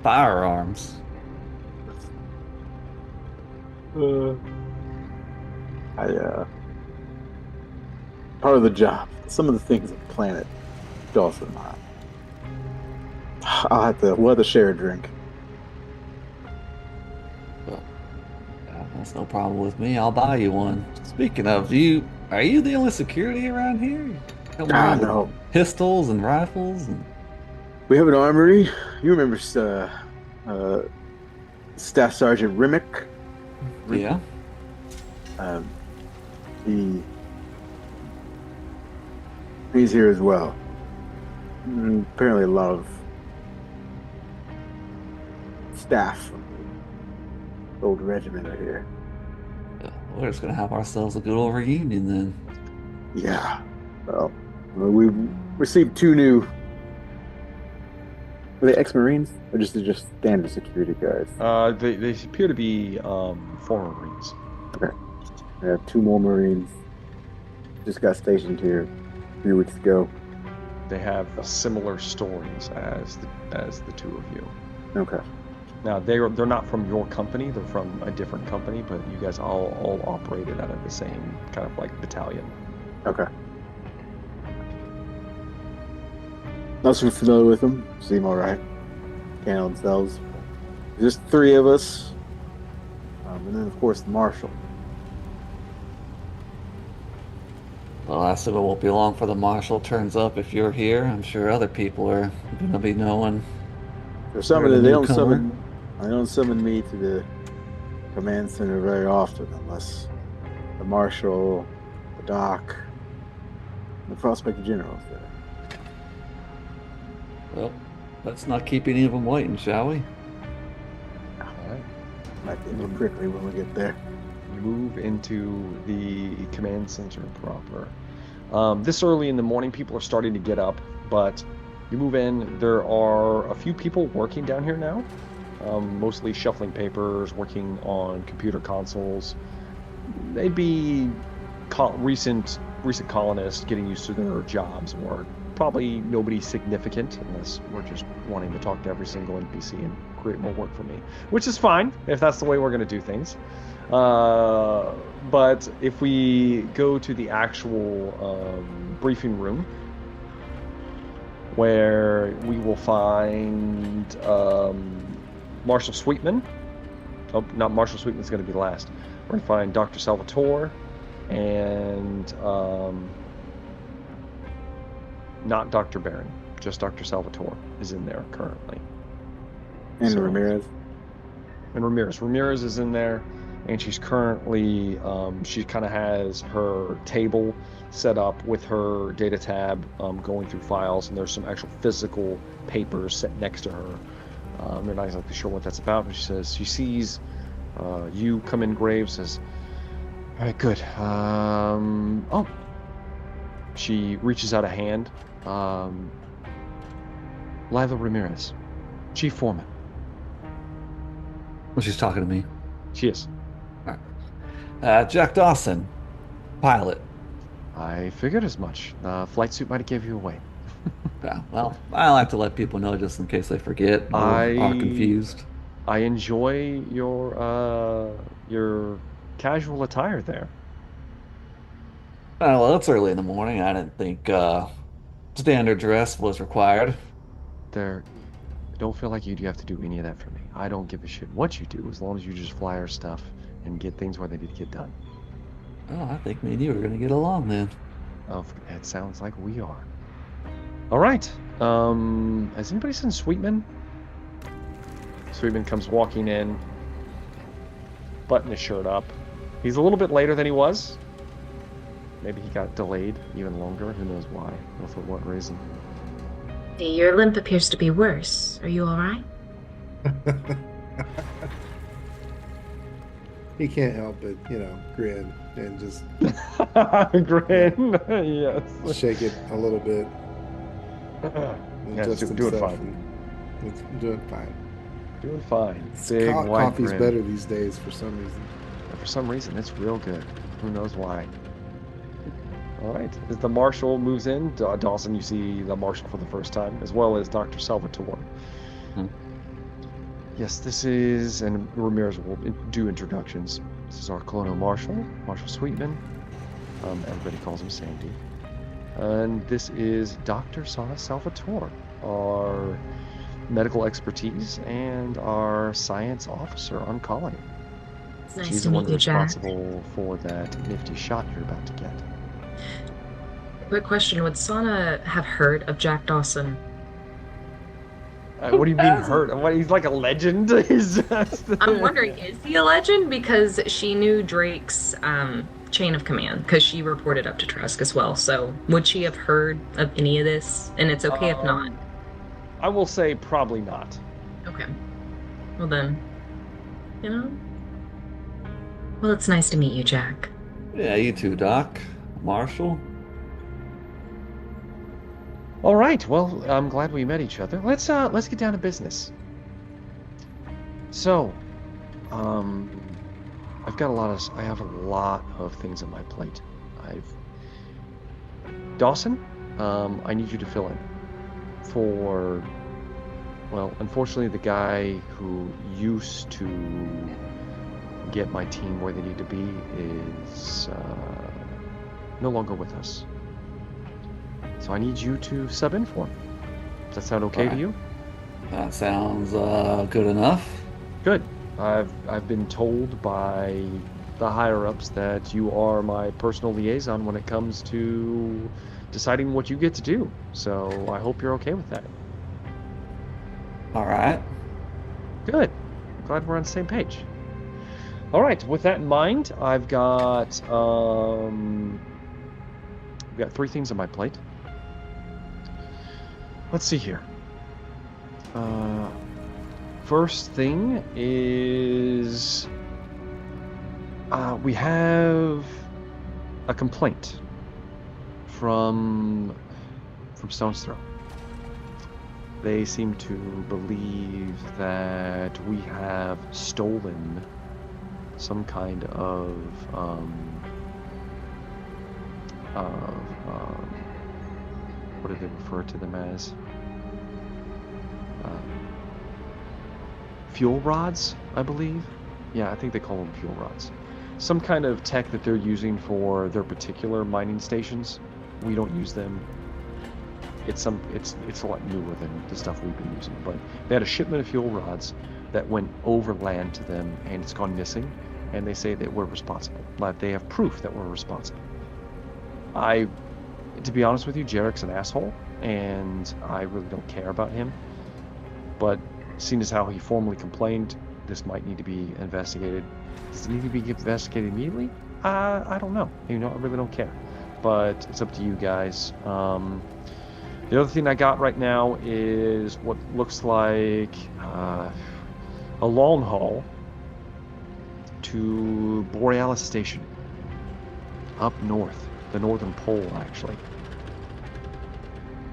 firearms. Part of the job. Some of the things that Planet Dawson. We'll have to share a drink. Well, that's no problem with me. I'll buy you one. Speaking of, are you the only security around here? No. Pistols and rifles and. We have an armory. You remember Staff Sergeant Rimmick? Yeah. He's here as well. Apparently a lot of staff from the old regiment are here. We're just gonna have ourselves a good old reunion then. Yeah. Well, we received 2 new. Were they ex-Marines or just standard security guys? They appear to be former Marines. Okay. We have 2 more Marines. Just got stationed here 3 weeks ago. They have similar stories as the 2 of you. Okay. Now they're not from your company; they're from a different company, but you guys all operated out of the same kind of like battalion. Okay. Not so familiar with them. Seem all right. Can't handle themselves. Just 3 of us, and then of course the marshal. Well, I said it won't be long before the marshal turns up if you're here. I'm sure other people are gonna be knowing For some you're of the it, newcomer. they don't summon me to the command center very often unless the marshal, the doc, and the prospector general's there. Well, let's not keep any of them waiting, shall we? All right. Might be a little prickly when we get there. You move into the command center proper. This early in the morning, people are starting to get up, but you move in. There are a few people working down here now, mostly shuffling papers, working on computer consoles. They'd be recent colonists getting used to their jobs, or probably nobody significant, unless we're just wanting to talk to every single NPC and create more work for me, which is fine if that's the way we're going to do things. But if we go to the actual briefing room, where we will find Marshal Sweetman. Oh, not Marshal Sweetman's going to be last. We're going to find Dr. Salvatore and not Dr. Barron, just Dr. Salvatore is in there currently. And Ramirez. And Ramirez is in there, and she's currently she kind of has her table set up with her data tab, going through files, and there's some actual physical papers set next to her. They're not exactly sure what that's about, but she says she sees you come in, Graves, says, all right, good. Oh, she reaches out a hand. Lila Ramirez, Chief Foreman. Well, she's talking to me. She is. All right. Jack Dawson, pilot. I figured as much. Flight suit might have gave you away. Yeah, well, I like to let people know just in case they forget or are confused. I enjoy your casual attire there. Well, it's early in the morning. I didn't think standard dress was required. There, don't feel like you have to do any of that for me. I don't give a shit what you do as long as you just fly our stuff and get things where they need to get done. Oh, I think me and you are going to get along then. Oh, it sounds like we are. All right. Has anybody seen Sweetman? Sweetman comes walking in, button his shirt up. He's a little bit later than he was. Maybe he got delayed even longer. Who knows why or for what reason. Your limp appears to be worse. Are you all right? He can't help but, grin and just grin. Yes. shake it a little bit. Yeah, doing fine. It's doing fine. Doing fine. Big white coffee's grin. better these days for some reason. For some reason, it's real good. Who knows why? All right. As the marshal moves in, Dawson, you see the marshal for the first time, as well as Dr. Salvatore. Hmm. Yes, this is, and Ramirez will do introductions. This is our colonial marshal, Marshal Sweetman. Everybody calls him Sandy. And this is Dr. Sana Salvatore, our medical expertise and our science officer on colony. It's nice She's to the one meet you, Jack. responsible for that nifty shot you're about to get. Quick question, would Sana have heard of Jack Dawson? What do you mean hurt? What, he's like a legend? I'm wondering, is he a legend? Because she knew Drake's chain of command, because she reported up to Trask as well. So would she have heard of any of this? And it's okay if not. I will say probably not. Okay. Well then, Well, it's nice to meet you, Jack. Yeah, you too, Doc. Marshall. All right. Well, I'm glad we met each other. Let's get down to business. So, I have a lot of things on my plate. Dawson, I need you to fill in for, well, unfortunately, the guy who used to get my team where they need to be is no longer with us. So I need you to sub in for him. Does that sound okay to you? That sounds good enough. Good. I've been told by the higher-ups that you are my personal liaison when it comes to deciding what you get to do. So I hope you're okay with that. All right. Good. I'm glad we're on the same page. All right. With that in mind, I've got 3 things on my plate. Let's see here. First thing is we have a complaint from Stone's Throw. They seem to believe that we have stolen some kind of what do they refer to them as? Fuel rods, I believe. Yeah, I think they call them fuel rods. Some kind of tech that they're using for their particular mining stations. We don't use them. It's a lot newer than the stuff we've been using. But they had a shipment of fuel rods that went overland to them, and it's gone missing. And they say that we're responsible. That they have proof that we're responsible. To be honest with you, Jarek's an asshole, and I really don't care about him. But seeing as how he formally complained, this might need to be investigated. Does it need to be investigated immediately? I don't know. I really don't care. But it's up to you guys. The other thing I got right now is what looks like a long haul to Borealis Station. Up north. The northern pole, actually.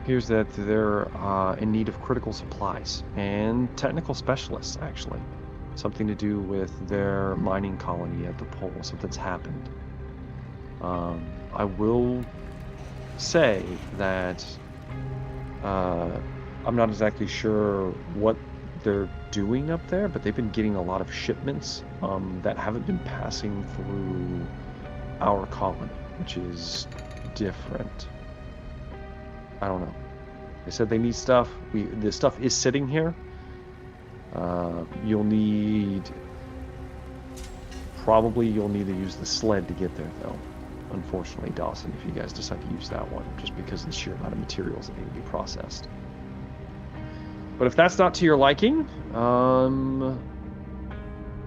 Appears that they're in need of critical supplies and technical specialists, actually. Something to do with their mining colony at the pole. Something's happened. I will say that I'm not exactly sure what they're doing up there, but they've been getting a lot of shipments that haven't been passing through our colony, which is different. I don't know. They said they need stuff. The stuff is sitting here. You'll need to use the sled to get there, though. Unfortunately, Dawson, if you guys decide to use that one, just because of the sheer amount of materials that need to be processed. But if that's not to your liking, the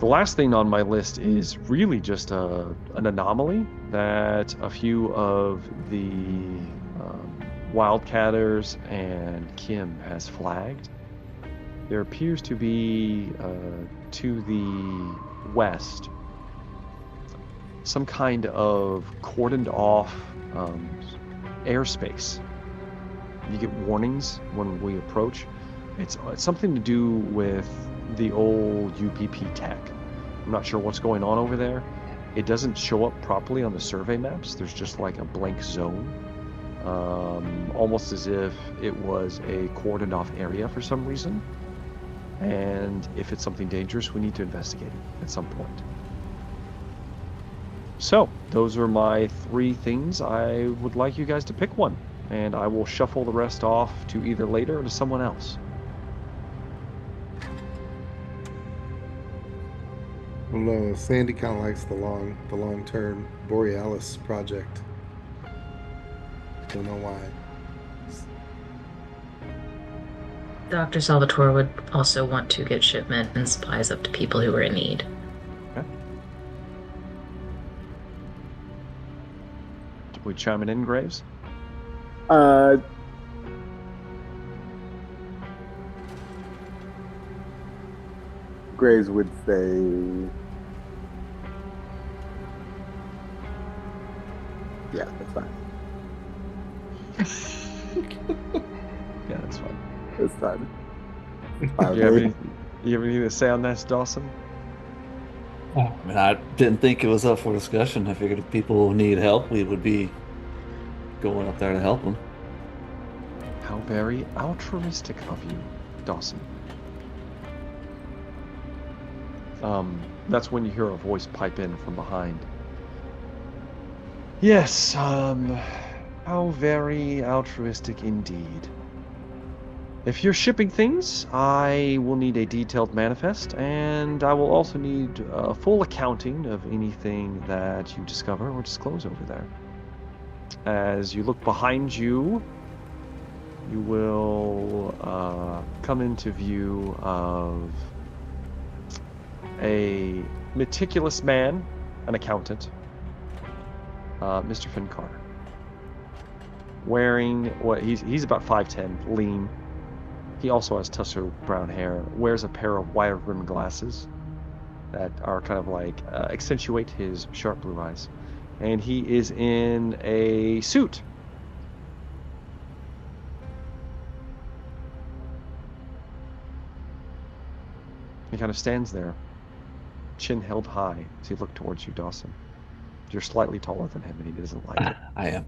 last thing on my list is really just an anomaly that a few of the Wildcatters and Kim has flagged. There appears to be, to the west, some kind of cordoned off airspace. You get warnings when we approach. It's something to do with the old UPP tech. I'm not sure what's going on over there. It doesn't show up properly on the survey maps. There's just like a blank zone. Almost as if it was a cordoned off area for some reason. And if it's something dangerous, we need to investigate it at some point. So, those are my 3 things. I would like you guys to pick one, and I will shuffle the rest off to either later or to someone else. Well, no, Sandy kind of likes the long-term Borealis project. Don't know why. Dr. Salvatore would also want to get shipment and supplies up to people who are in need. Okay. Did we chime it in, Graves? Graves would say, yeah, that's fine. Yeah, that's fine. It's fine. You have anything to say on this, Dawson? I mean, I didn't think it was up for discussion. I figured if people need help, we would be going up there to help them. How very altruistic of you, Dawson. That's when you hear a voice pipe in from behind. Yes, how very altruistic indeed. If you're shipping things, I will need a detailed manifest, and I will also need a full accounting of anything that you discover or disclose over there. As you look behind you, you will come into view of a meticulous man, an accountant, Mr. Finn Carter, wearing what he's about 5'10", lean. He also has tussle brown hair, wears a pair of wire-rimmed glasses that are kind of like accentuate his sharp blue eyes. And he is in a suit. He kind of stands there, chin held high, as he looks towards you, Dawson. You're slightly taller than him, and he doesn't like it. I am.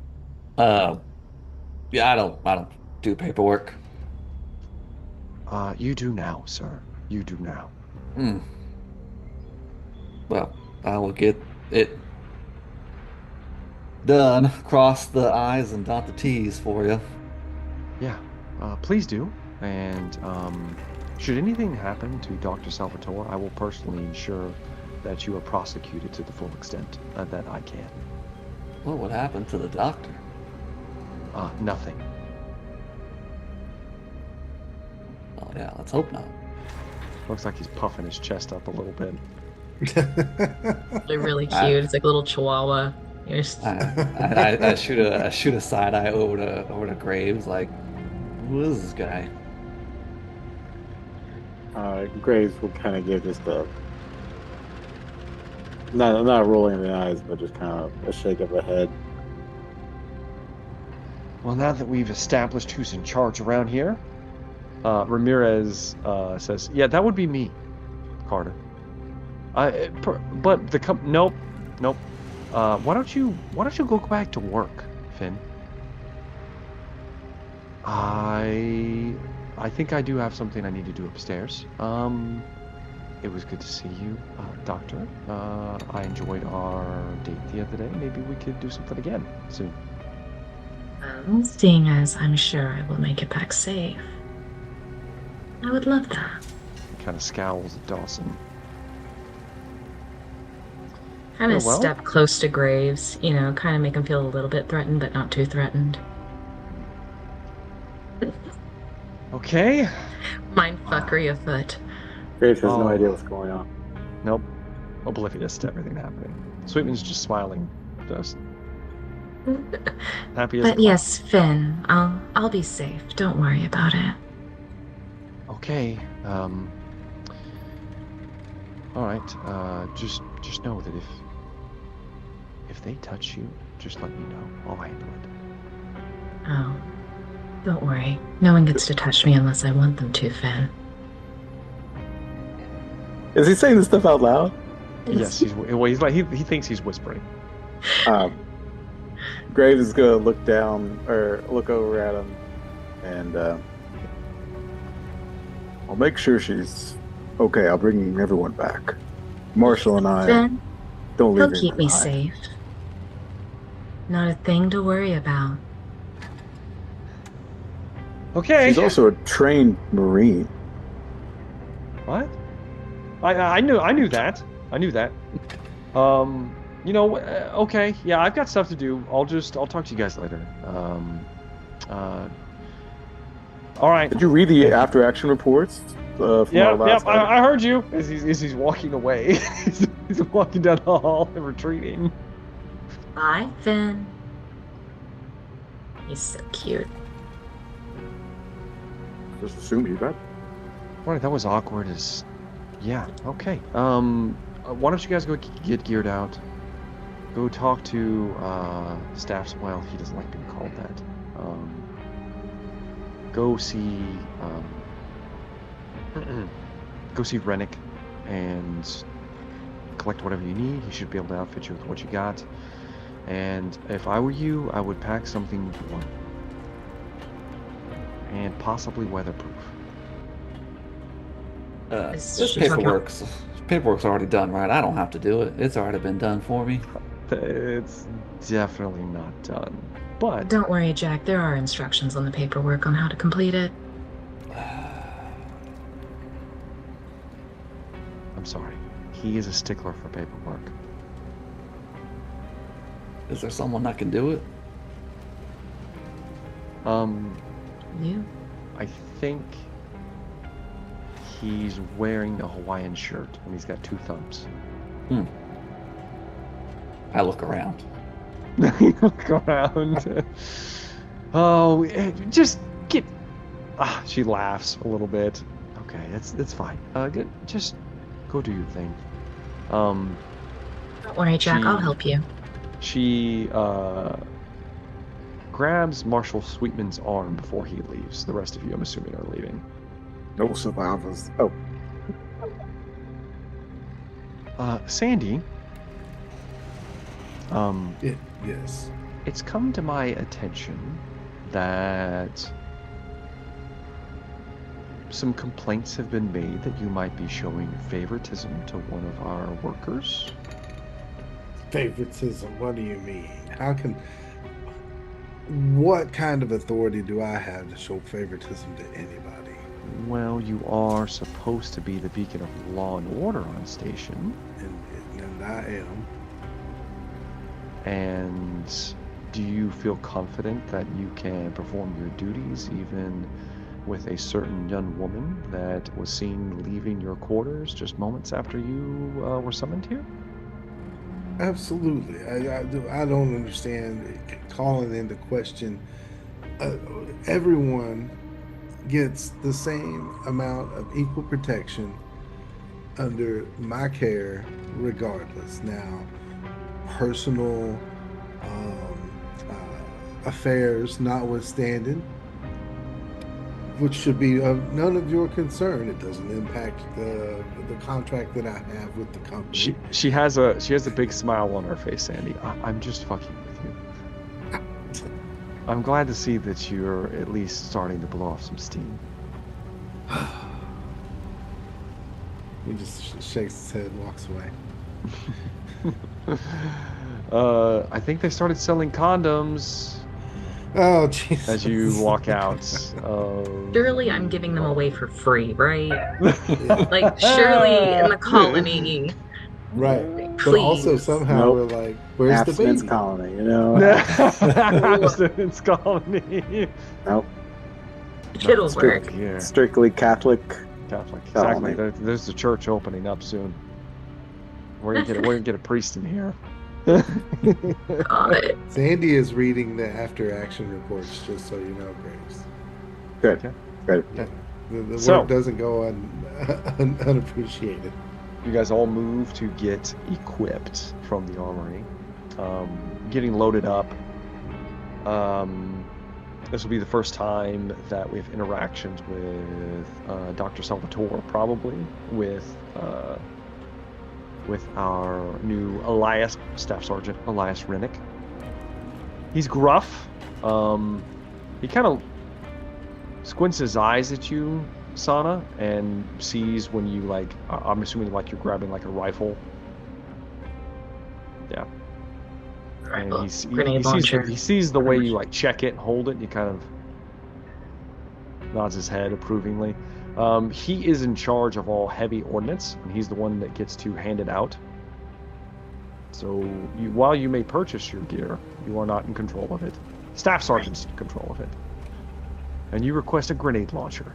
Yeah, I don't do paperwork. You do now, sir. You do now. Well, I will get it done. Cross the I's and dot the T's for you. Yeah, please do. And should anything happen to Dr. Salvatore, I will personally ensure that you are prosecuted to the full extent that I can. What would happen to the doctor? Nothing. Oh yeah, let's hope not. Looks like he's puffing his chest up a little bit. They're really cute. It's like a little chihuahua. I shoot a side eye over to Graves, like, who is this guy? Graves will kind of give just a not rolling the eyes, but just kind of a shake of the head. Well, now that we've established who's in charge around here, Ramirez says, "Yeah, that would be me, Carter." But the nope. Why don't you go back to work, Finn? I think I do have something I need to do upstairs. It was good to see you, Doctor. I enjoyed our date the other day. Maybe we could do something again soon. Seeing as I'm sure I will make it back safe, I would love that. He kind of scowls at Dawson. Kind of step close to Graves, kind of make him feel a little bit threatened, but not too threatened. Okay. Mindfuckery afoot. Graves has no idea what's going on. Nope. Oblivious to everything happening. Sweetman's just smiling. Just happy as a But yes, Finn, I'll be safe. Don't worry about it. Okay. All right. Just know that if they touch you, just let me know. I'll handle it. Oh, don't worry. No one gets to touch me unless I want them to, Finn. Is he saying this stuff out loud? Yes, he's like he thinks he's whispering. Graves is gonna look down or look over at him, and I'll make sure she's okay. I'll bring everyone back. Marshall and I Finn, don't leave. he'll keep me safe. Not a thing to worry about. Okay. She's also a trained Marine. What? I knew that. Okay. Yeah, I've got stuff to do. I'll talk to you guys later. All right. Did you read the after action reports? Yeah. I heard you. As he's walking away. he's walking down the hall and retreating. Bye, Finn. He's so cute. Just assume he's dead. Right, that was awkward as... Yeah, okay. Why don't you guys go get geared out? Go talk to staffs. Well, he doesn't like being called that. Go see... go see Rennick and collect whatever you need. He should be able to outfit you with what you got. And if I were you, I would pack something warm. And possibly weatherproof. This paperwork's already done, right? I don't have to do it. It's already been done for me. It's definitely not done. But Don't worry, Jack. There are instructions on the paperwork on how to complete it. I'm sorry. He is a stickler for paperwork. Is there someone that can do it? You? I think he's wearing a Hawaiian shirt and he's got 2 thumbs. I look around. You look around. Oh, just get. She laughs a little bit. Okay, it's fine. Just go do your thing. Don't worry, Jack. I'll help you. She grabs Marshal Sweetman's arm before he leaves. The rest of you, I'm assuming, are leaving. No survivors. Oh, Sandy. Yes. It's come to my attention that some complaints have been made that you might be showing favoritism to one of our workers. Favoritism? What do you mean? What kind of authority do I have to show favoritism to anybody? Well, you are supposed to be the beacon of law and order on station. And I am. And do you feel confident that you can perform your duties even with a certain young woman that was seen leaving your quarters just moments after you were summoned here? Absolutely. I don't understand calling into question. Everyone gets the same amount of equal protection under my care regardless. Now, personal affairs notwithstanding, which should be of none of your concern. It doesn't impact the contract that I have with the company. She has a big smile on her face, Sandy. I'm just fucking with you. I'm glad to see that you're at least starting to blow off some steam. He just shakes his head and walks away. I think they started selling condoms Oh, Jesus. as you walk out. Surely I'm giving them away for free, right? Like, surely in the colony. Right. Please. But also somehow Nope. we're like, where's the abstinence baby? colony, you know? Abstinence colony. Nope. It'll work. Yeah, Strictly Catholic. Catholic. Colony. Exactly. There's the church opening up soon. We're gonna get a priest in here. God. Sandy is reading the after action reports, just so you know, Graves. Good. Okay. Good. Yeah. The So- work doesn't go unappreciated. You guys all move to get equipped from the armory. Getting loaded up. This will be the first time that we have interactions with Dr. Salvatore, probably, with our new Elias, Staff Sergeant Elias Rennick. He's gruff. He kind of squints his eyes at you, Sana, and sees when you, like, I'm assuming like you're grabbing like a rifle. Yeah. And Rifle, he grenade launcher. sees the way you like check it and hold it, and he kind of nods his head approvingly. He is in charge of all heavy ordnance, and he's the one that gets to hand it out. So while you may purchase your gear, you are not in control of it. Staff Sergeant's in control of it. And you request a grenade launcher.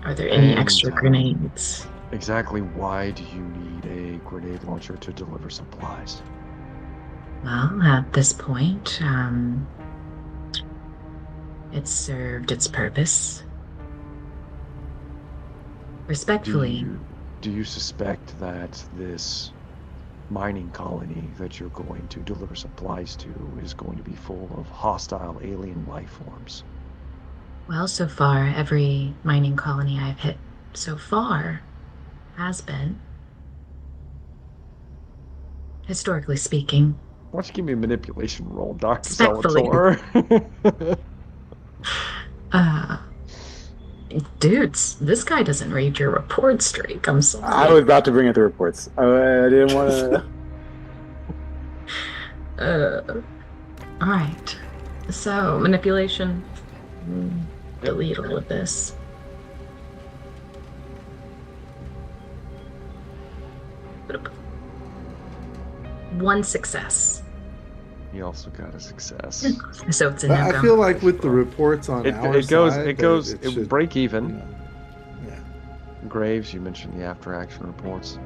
Are there any And, extra grenades? Exactly why do you need a grenade launcher to deliver supplies? Well, at this point, it served its purpose. Respectfully, Do you suspect that this mining colony that you're going to deliver supplies to is going to be full of hostile alien life forms? well, so far, every mining colony I've hit so far has been. Historically speaking. Why don't you give me a manipulation roll, Dr. Respectfully. Salvatore? Dudes, this guy doesn't read your report streak. I'm sorry. I was about to bring up the reports. I didn't want to. Alright. So, manipulation. Delete all of this. 1 success. He also got a success. So it's a But I no-go. feel like with the reports on our It goes side, it goes that it should, break you even. know, yeah. Graves, you mentioned the after action reports.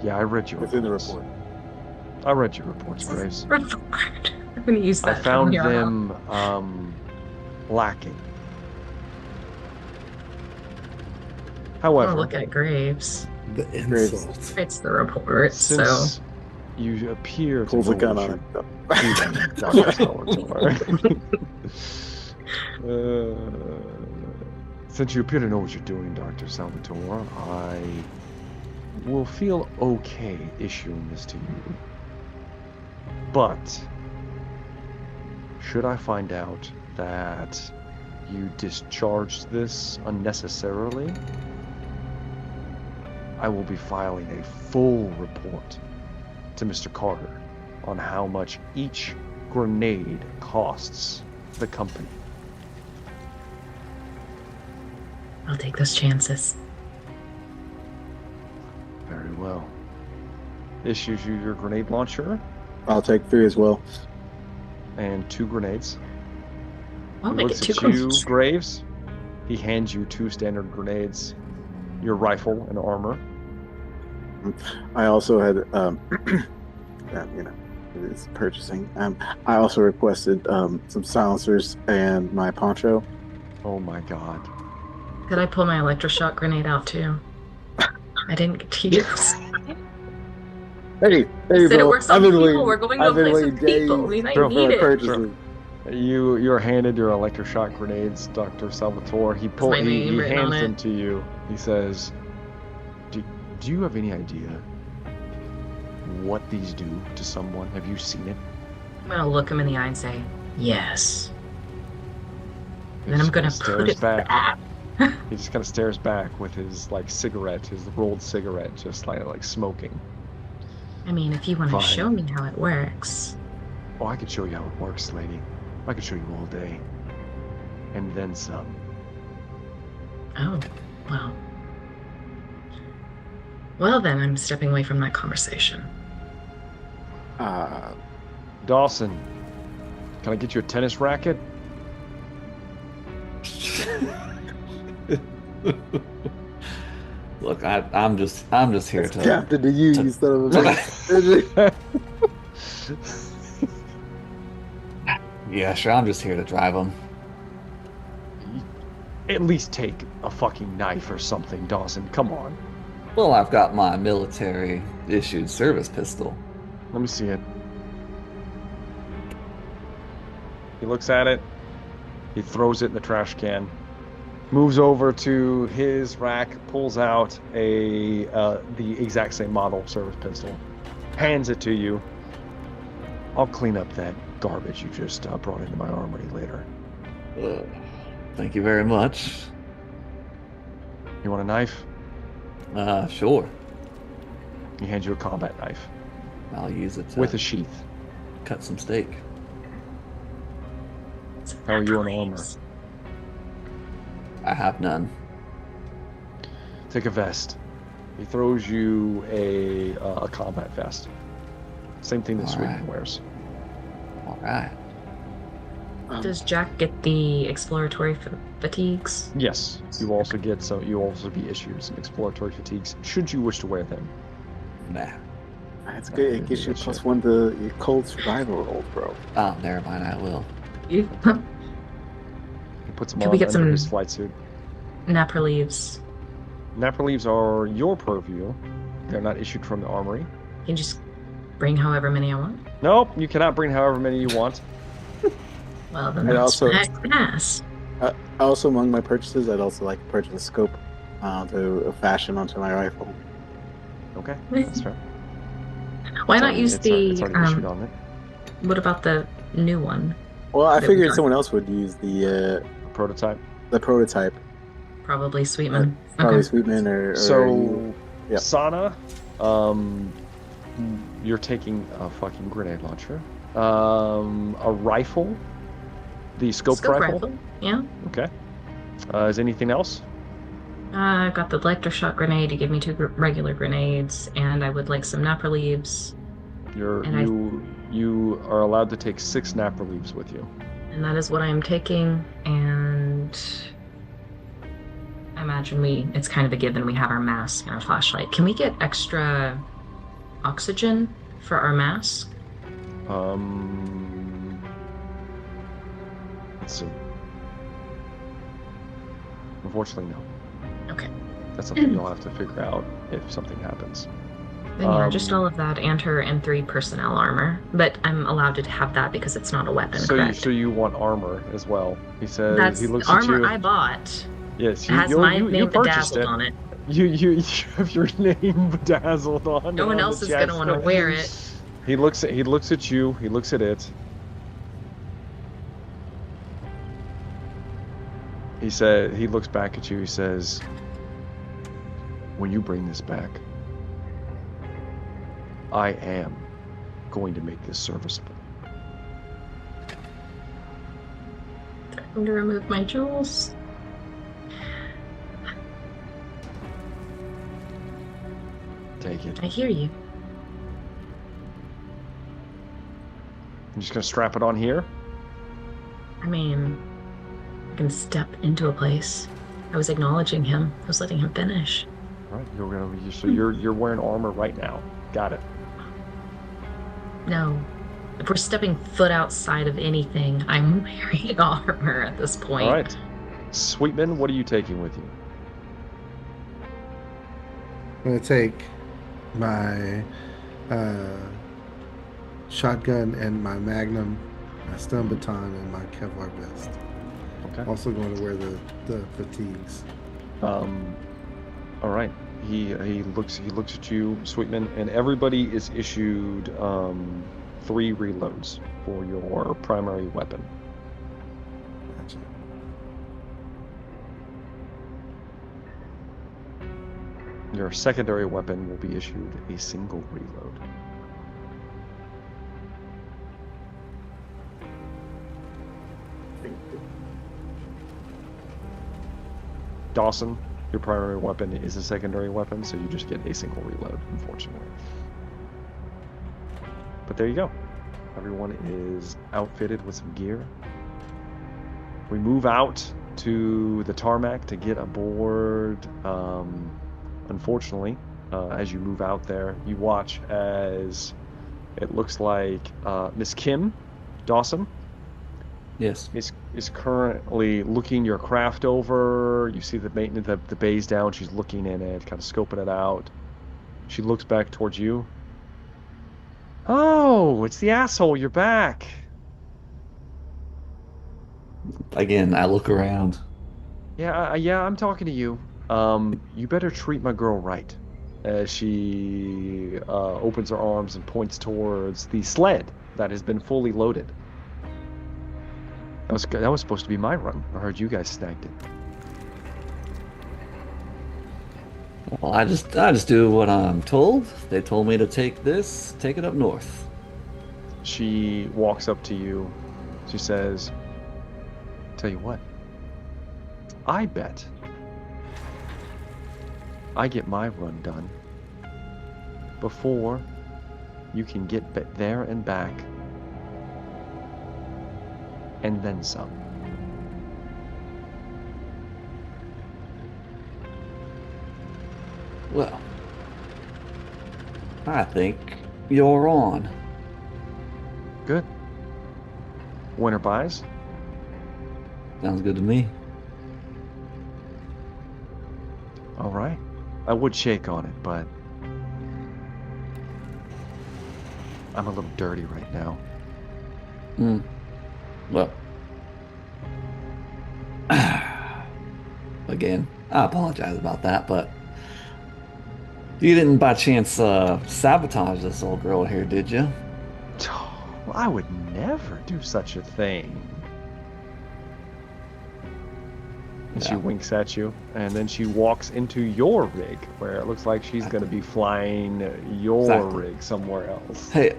Yeah, I read your It's in the reports. report. I read your reports, Graves. Report. I'm going to use I that found from here on out. them lacking. Oh, However, look at Graves. The Graves. insult. It's the report, so since you appear to Pulls a know gun what on you're him. doing, Dr. Salvatore. Since you appear to know what you're doing, Dr. Salvatore, I will feel okay issuing this to you. But should I find out that you discharged this unnecessarily, I will be filing a full report to Mr. Carter on how much each grenade costs the company. I'll take those chances. Very well. Issues you your grenade launcher I'll take 3 as well. and 2 grenades. I'll He make looks it 2 at you, grenades. Graves. He hands you 2 standard grenades, your rifle and armor. I also had, it's purchasing. I also requested some silencers and my poncho. Oh my god. Could I pull my electroshock grenade out too? I didn't get to use. Hey, Said it bro. works on people. We're going to a place with people. I mean, I Bro, need it. purchases. You're handed your electroshock grenades, Dr. Salvatore. He my name he written on hands them it. to you. He says, do you have any idea what these do to someone? Have you seen it? I'm gonna look him in the eye and say, yes. He Then I'm just gonna kinda put it back. He just kind of stares back with his cigarette, his rolled cigarette, just like smoking. I mean, if you want to Fine. show me how it works. Oh, I could show you how it works, lady. I could show you all day. And then some. Oh, well. Well, then I'm stepping away from that conversation. Dawson, can I get you a tennis racket? Look, I'm just here to. Captain to you, you son of a bitch. Yeah, sure. I'm just here to drive them. At least take a fucking knife or something, Dawson. Come on. Well, I've got my military-issued service pistol. Let me see it. He looks at it. He throws it in the trash can. Moves over to his rack, pulls out the exact same model service pistol, hands it to you. I'll clean up that garbage you just brought into my armory later. Thank you very much. You want a knife? Sure. He hands you a combat knife I'll use it to with a sheath. cut some steak. How are you on armor? I have none. Take a vest. He throws you a combat vest. Same thing that All Sweden right. wears. All right. Does Jack get the exploratory fatigues? Yes, you also get some. You also be issued some exploratory fatigues should you wish to wear them. Nah. That's good. It gives you +1 to your cold survival roll, bro. Oh, never mind. I will. He puts them Could on we get under some- his flight suit. Napper leaves. Napper leaves are your purview. They're not issued from the armory. You can just bring however many I want. Nope, you cannot bring however many you want. Well, then And that's also- ass. Also, among my purchases, I'd also like to purchase a scope to fashion onto my rifle. Okay, that's fair. Why It's not already- use it's already issued on it. what about the new one? Well, I That we figured got. someone else would use the Prototype. prototype. Probably Sweetman. Probably Okay. Sweetman or So, you. Yep. Sana, you're taking a fucking grenade launcher, a rifle, the scoped rifle. Yeah. Okay. Is anything else? I got the electroshock grenade. You give me 2 regular grenades, and I would like some napper leaves. You are allowed to take 6 nap reliefs with you. And that is what I am taking. And I imagine it's kind of a given. We have our mask and our flashlight. Can we get extra oxygen for our mask? Let's see. Unfortunately, no. Okay. That's something you'll have to figure out if something happens. Then yeah, just all of that and her M3 personnel armor. But I'm allowed to have that because it's not a weapon, correct? So you want armor as well. He says That's he looks armor at you. I bought. Yes, It has my name purchased bedazzled it. on it. You have your name bedazzled on. No one else is gonna want to wear it. He looks at you. He looks at it. He looks back at you. He says, "When you bring this back, I am going to make this serviceable." I'm to remove my jewels. Take it. I hear you. I'm just gonna strap it on here. I mean, I can step into a place. I was acknowledging him. I was letting him finish. All right, you're wearing armor right now. Got it. No. If we're stepping foot outside of anything, I'm wearing armor at this point. All right. Sweetman, what are you taking with you? I'm going to take my shotgun and my magnum, my stun baton, and my Kevlar vest. Okay. Also going to wear the fatigues. All right. He looks at you, Sweetman, and everybody is issued 3 reloads for your primary weapon. Gotcha. Your secondary weapon will be issued a single reload. Dawson, your primary weapon is a secondary weapon, so you just get a single reload, unfortunately. But there you go. Everyone is outfitted with some gear. We move out to the tarmac to get aboard. Unfortunately, as you move out there, you watch as it looks like Miss Kim Dawson Yes. is currently looking your craft over. You see the maintenance, the bay's down. She's looking in it, kind of scoping it out. She looks back towards you. Oh, it's the asshole. You're back. Again, I look around. Yeah, I'm talking to you. You better treat my girl right. As she opens her arms and points towards the sled that has been fully loaded. That was supposed to be my run. I heard you guys snagged it. Well, I just do what I'm told. They told me to take it up north. She walks up to you. She says, "Tell you what, I bet I get my run done before you can get there and back, and then some." Well, I think you're on. Good. Winner buys. Sounds good to me. All right. I would shake on it, but I'm a little dirty right now. Well, again, I apologize about that, but you didn't by chance sabotage this old girl here, did you? Well, I would never do such a thing. And she Yeah. winks at you, and then she walks into your rig, where it looks like she's going to be flying your Exactly. rig somewhere else. Hey,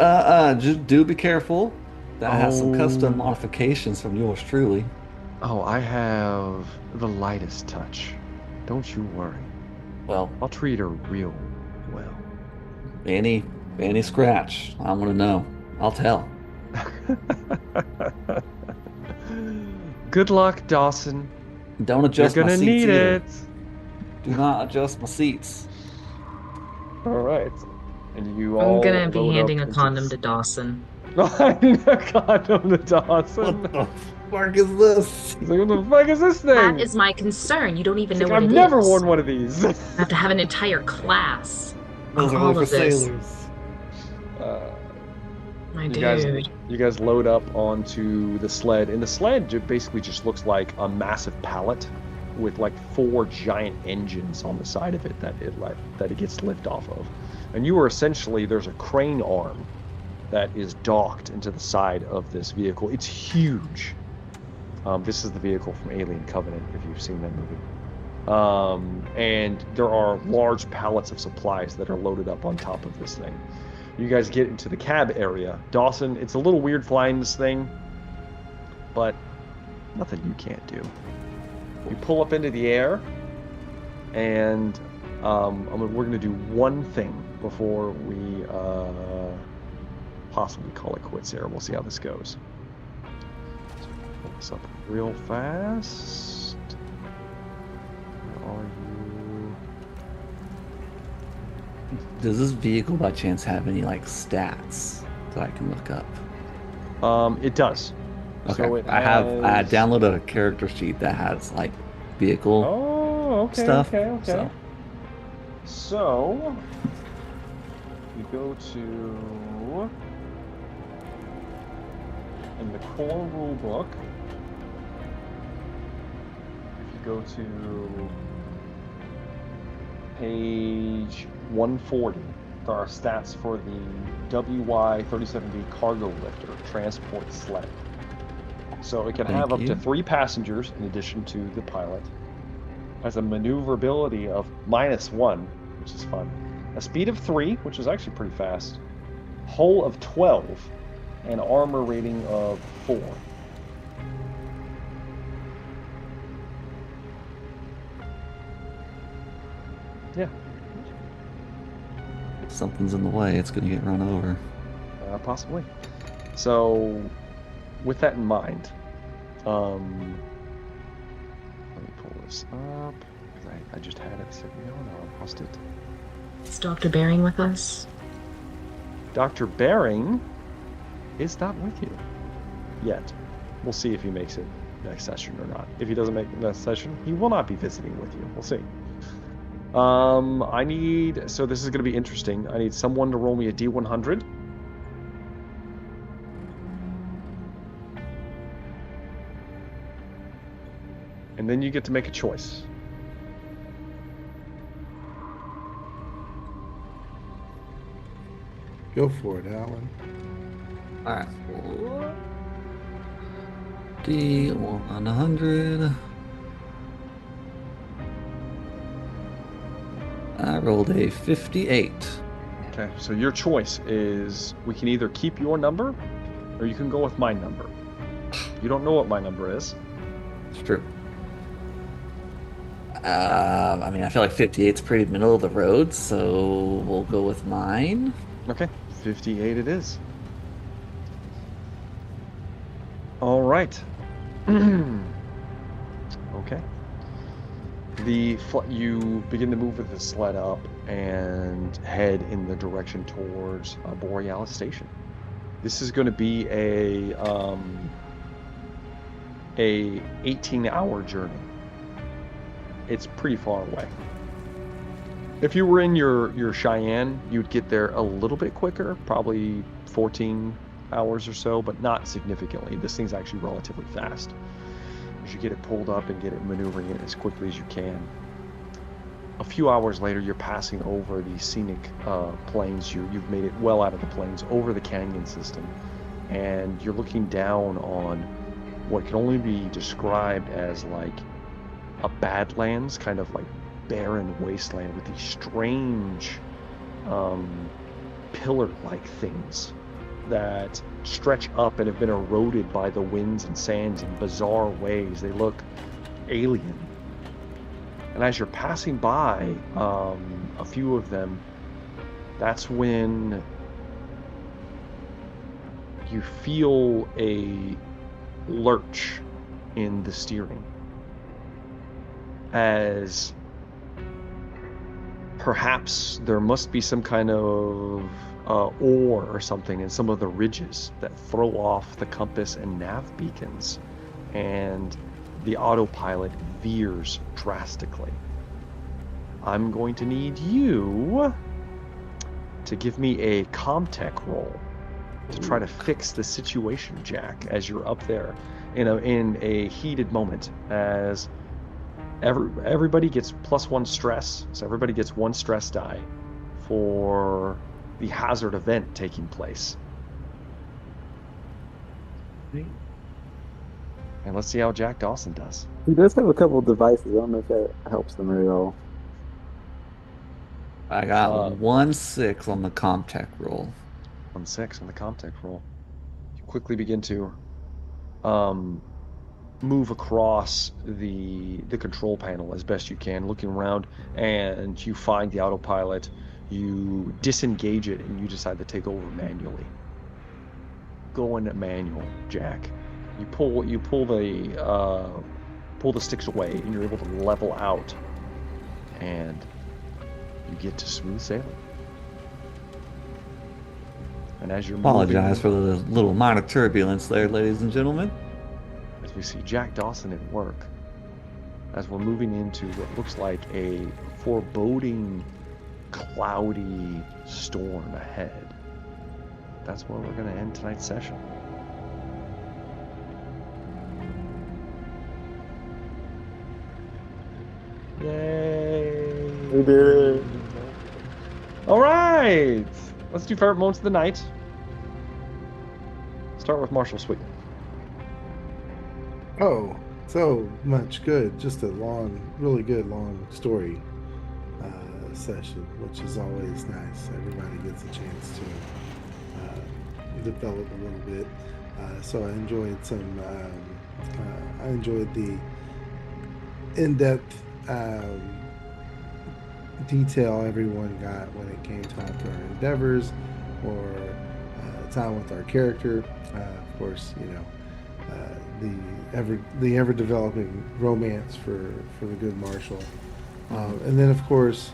just do be careful. That has some Oh. custom modifications from yours truly. Oh, I have the lightest touch. Don't you worry. Well, I'll treat her real well. any Any scratch. I want to know. I'll tell. Good luck, Dawson. Don't You're adjust my gonna seats need either. it. Do not adjust my seats. All right. And you I'm all gonna be load up handing a into condom this. to Dawson. I need a condom to Dawson. What the fuck is this? He's like, what the fuck is this That thing? is my concern. You don't even He's know like, what I've it never is. worn one of these. I have to have an entire class Those on are all only for of this. sailors. My You dude. guys load up onto the sled, and the sled basically just looks like a massive pallet with like 4 giant engines on the side of it that it gets lift off of. And you are essentially, there's a crane arm that is docked into the side of this vehicle. It's huge. This is the vehicle from Alien Covenant, if you've seen that movie. And there are large pallets of supplies that are loaded up on top of this thing. You guys get into the cab area. Dawson, it's a little weird flying this thing, but nothing you can't do. You pull up into the air, and we're going to do one thing before we possibly call it quits here. We'll see how this goes. So pull this up real fast. Where are you? Does this vehicle by chance have any like stats that I can look up? It does. Okay. So it I has... downloaded a character sheet that has like vehicle stuff. Okay. So you go to in the core rule book. If you go to page 140, there are stats for the WY-37B cargo lifter transport sled. So it can have up to 3 passengers in addition to the pilot. Has a maneuverability of -1, which is fun. A speed of 3, which is actually pretty fast. Hull of 12, and armor rating of 4. Yeah. If something's in the way, it's going to get run over. Possibly. So, with that in mind, let me pull this up. I just had it sitting there. Now I lost it. Is Dr. Bering with us? Dr. Bering is not with you yet. We'll see if he makes it next session or not. If he doesn't make it next session, he will not be visiting with you. We'll see. So this is going to be interesting. I need someone to roll me a D100. And then you get to make a choice. Go for it, Alan. Alright. D100. I rolled a 58. Okay, so your choice is we can either keep your number or you can go with my number. You don't know what my number is. It's true. I mean, I feel like 58's pretty middle of the road, so we'll go with mine. Okay, 58 it is. All right. Okay. You begin to move with the sled up and head in the direction towards Borealis Station. This is going to be a 18-hour journey. It's pretty far away. If you were in your Cheyenne, you'd get there a little bit quicker, probably 14 hours or so, but not significantly. This thing's actually relatively fast. You should get it pulled up and get it maneuvering it as quickly as you can. A few hours later, you're passing over the scenic plains. You've made it well out of the plains, over the canyon system, and you're looking down on what can only be described as like a badlands, kind of like barren wasteland with these strange pillar-like things that stretch up and have been eroded by the winds and sands in bizarre ways. They look alien. And as you're passing by a few of them, that's when you feel a lurch in the steering as perhaps there must be some kind of ore or something in some of the ridges that throw off the compass and nav beacons, and the autopilot veers drastically. I'm going to need you to give me a Comtech roll to try to fix the situation, Jack, as you're up there in a heated moment, as everybody gets +1 stress, so everybody gets 1 stress die for the hazard event taking place. And let's see how Jack Dawson does. He does have a couple of devices. I don't know if that helps them at all. I got 1-6 on the Comtech roll. 1-6 on the Comtech roll. You quickly begin to move across the control panel as best you can, looking around, and you find the autopilot. You disengage it, and you decide to take over manually. Going manual, Jack. You pull the sticks away, and you're able to level out, and you get to smooth sailing. And as you're apologize for the little minor turbulence there, ladies and gentlemen. As we see Jack Dawson at work, as we're moving into what looks like a foreboding, cloudy storm ahead. That's where we're going to end tonight's session. Yay! We did it. All right, let's do favorite moments of the night. Start with Marshall Sweet. Oh, so much good. Just a really good long story session, which is always nice. Everybody gets a chance to develop a little bit. So I enjoyed I enjoyed the in-depth detail everyone got when it came time to our endeavors or time with our character. Of course, the ever developing romance for the good Marshall, and then of course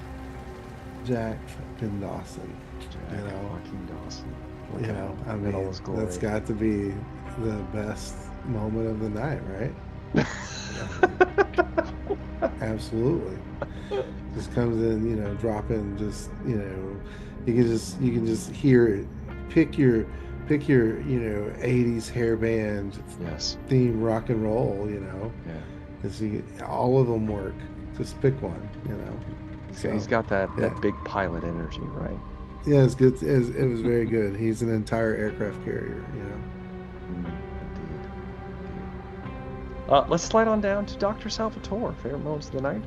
Jack fucking Dawson. Fucking Dawson. I mean, that's got to be the best moment of the night, right? Absolutely. Just comes in, dropping, just you can just hear it. Pick your 80s hair band theme rock and roll, because all of them work. Just pick one, So he's got that big pilot energy, right? Yeah, it's good. It was very good. He's an entire aircraft carrier, Indeed. Let's slide on down to Dr. Salvatore. Favorite moments of the night?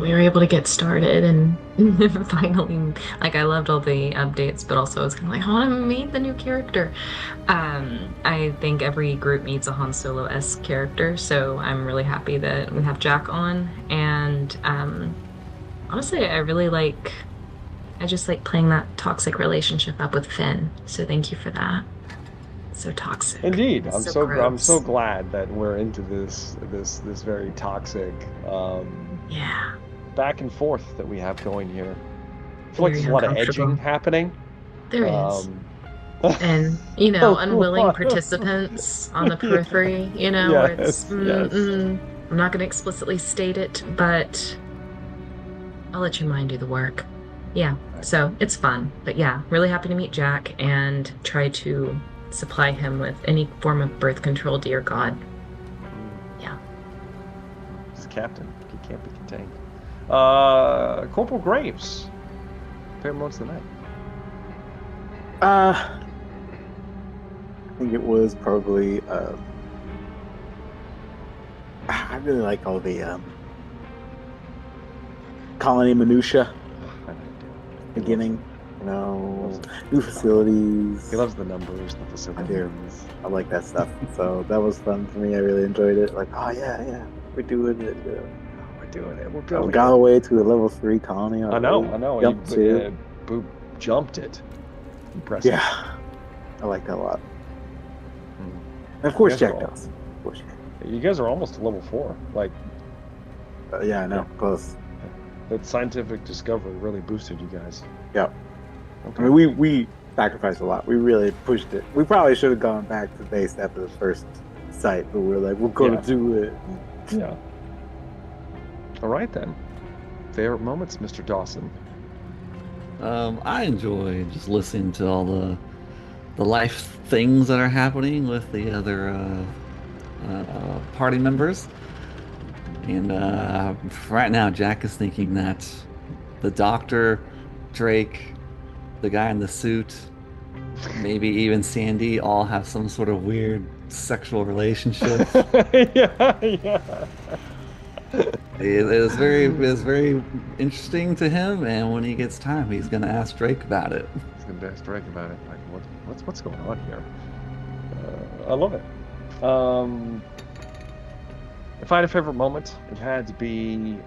We were able to get started and finally, I loved all the updates, but also I was kind of like, I want to meet the new character. I think every group needs a Han Solo-esque character, so I'm really happy that we have Jack on. And honestly, I just like playing that toxic relationship up with Finn. So thank you for that. So toxic. Indeed, I'm gross. so glad that we're into this very toxic back and forth that we have going here. I feel like there's a lot of edging happening. There is. And unwilling participants on the periphery. Where it's I'm not going to explicitly state it, but I'll let your mind do the work. Yeah, so it's fun. But yeah, really happy to meet Jack and try to supply him with any form of birth control, dear God. Yeah. He's captain. He can't be contained. Corporal Graves. Favorite moments of the night? I think it was probably I really like all the colony minutia beginning. New facilities. He loves the numbers, the facilities. I like that stuff. So that was fun for me. I really enjoyed it. Like, oh yeah, we're doing it. We're doing it. We're building. Got away to a level 3 colony. I know. Jumped Boop jumped it. Impressive. Yeah, I like that a lot. Mm. And of course, You guys are Jack all- does. Of course. You guys are almost to level 4. Like, Yeah, I know. Close. that scientific discovery really boosted you guys. Yeah. Okay. I mean, we sacrificed a lot. We really pushed it. We probably should have gone back to base after the first site, but we were like, we're going Yeah. to do it. Yeah. All right, then. Favorite moments, Mr. Dawson? I enjoy just listening to all the life things that are happening with the other party members. And right now, Jack is thinking that the doctor, Drake, the guy in the suit, maybe even Sandy, all have some sort of weird sexual relationship. Yeah. It was very interesting to him, and when he gets time, he's gonna ask Drake about it. He's gonna ask Drake about it. Like, what's going on here? I love it. If I had a favorite moment, it had to be.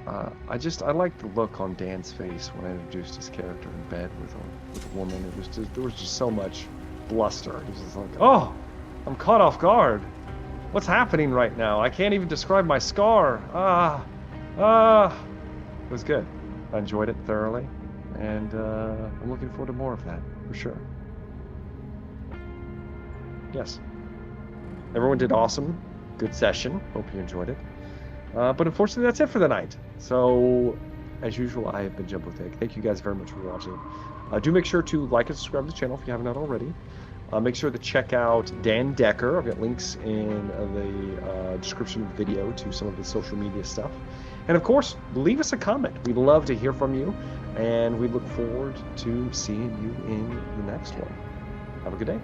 I liked the look on Dan's face when I introduced his character in bed with a woman. It was just, there was just so much bluster. It was just like, oh, I'm caught off guard. What's happening right now? I can't even describe my scar. It was good. I enjoyed it thoroughly, and I'm looking forward to more of that for sure. Yes. Everyone did awesome. Good session. Hope you enjoyed it. But unfortunately, that's it for the night. So, as usual, I have been Jumbo Thick. Thank you guys very much for watching. Do make sure to like and subscribe to the channel if you haven't already. Make sure to check out Dan Decker. I've got links in the description of the video to some of his social media stuff. And of course, leave us a comment. We'd love to hear from you. And we look forward to seeing you in the next one. Have a good day.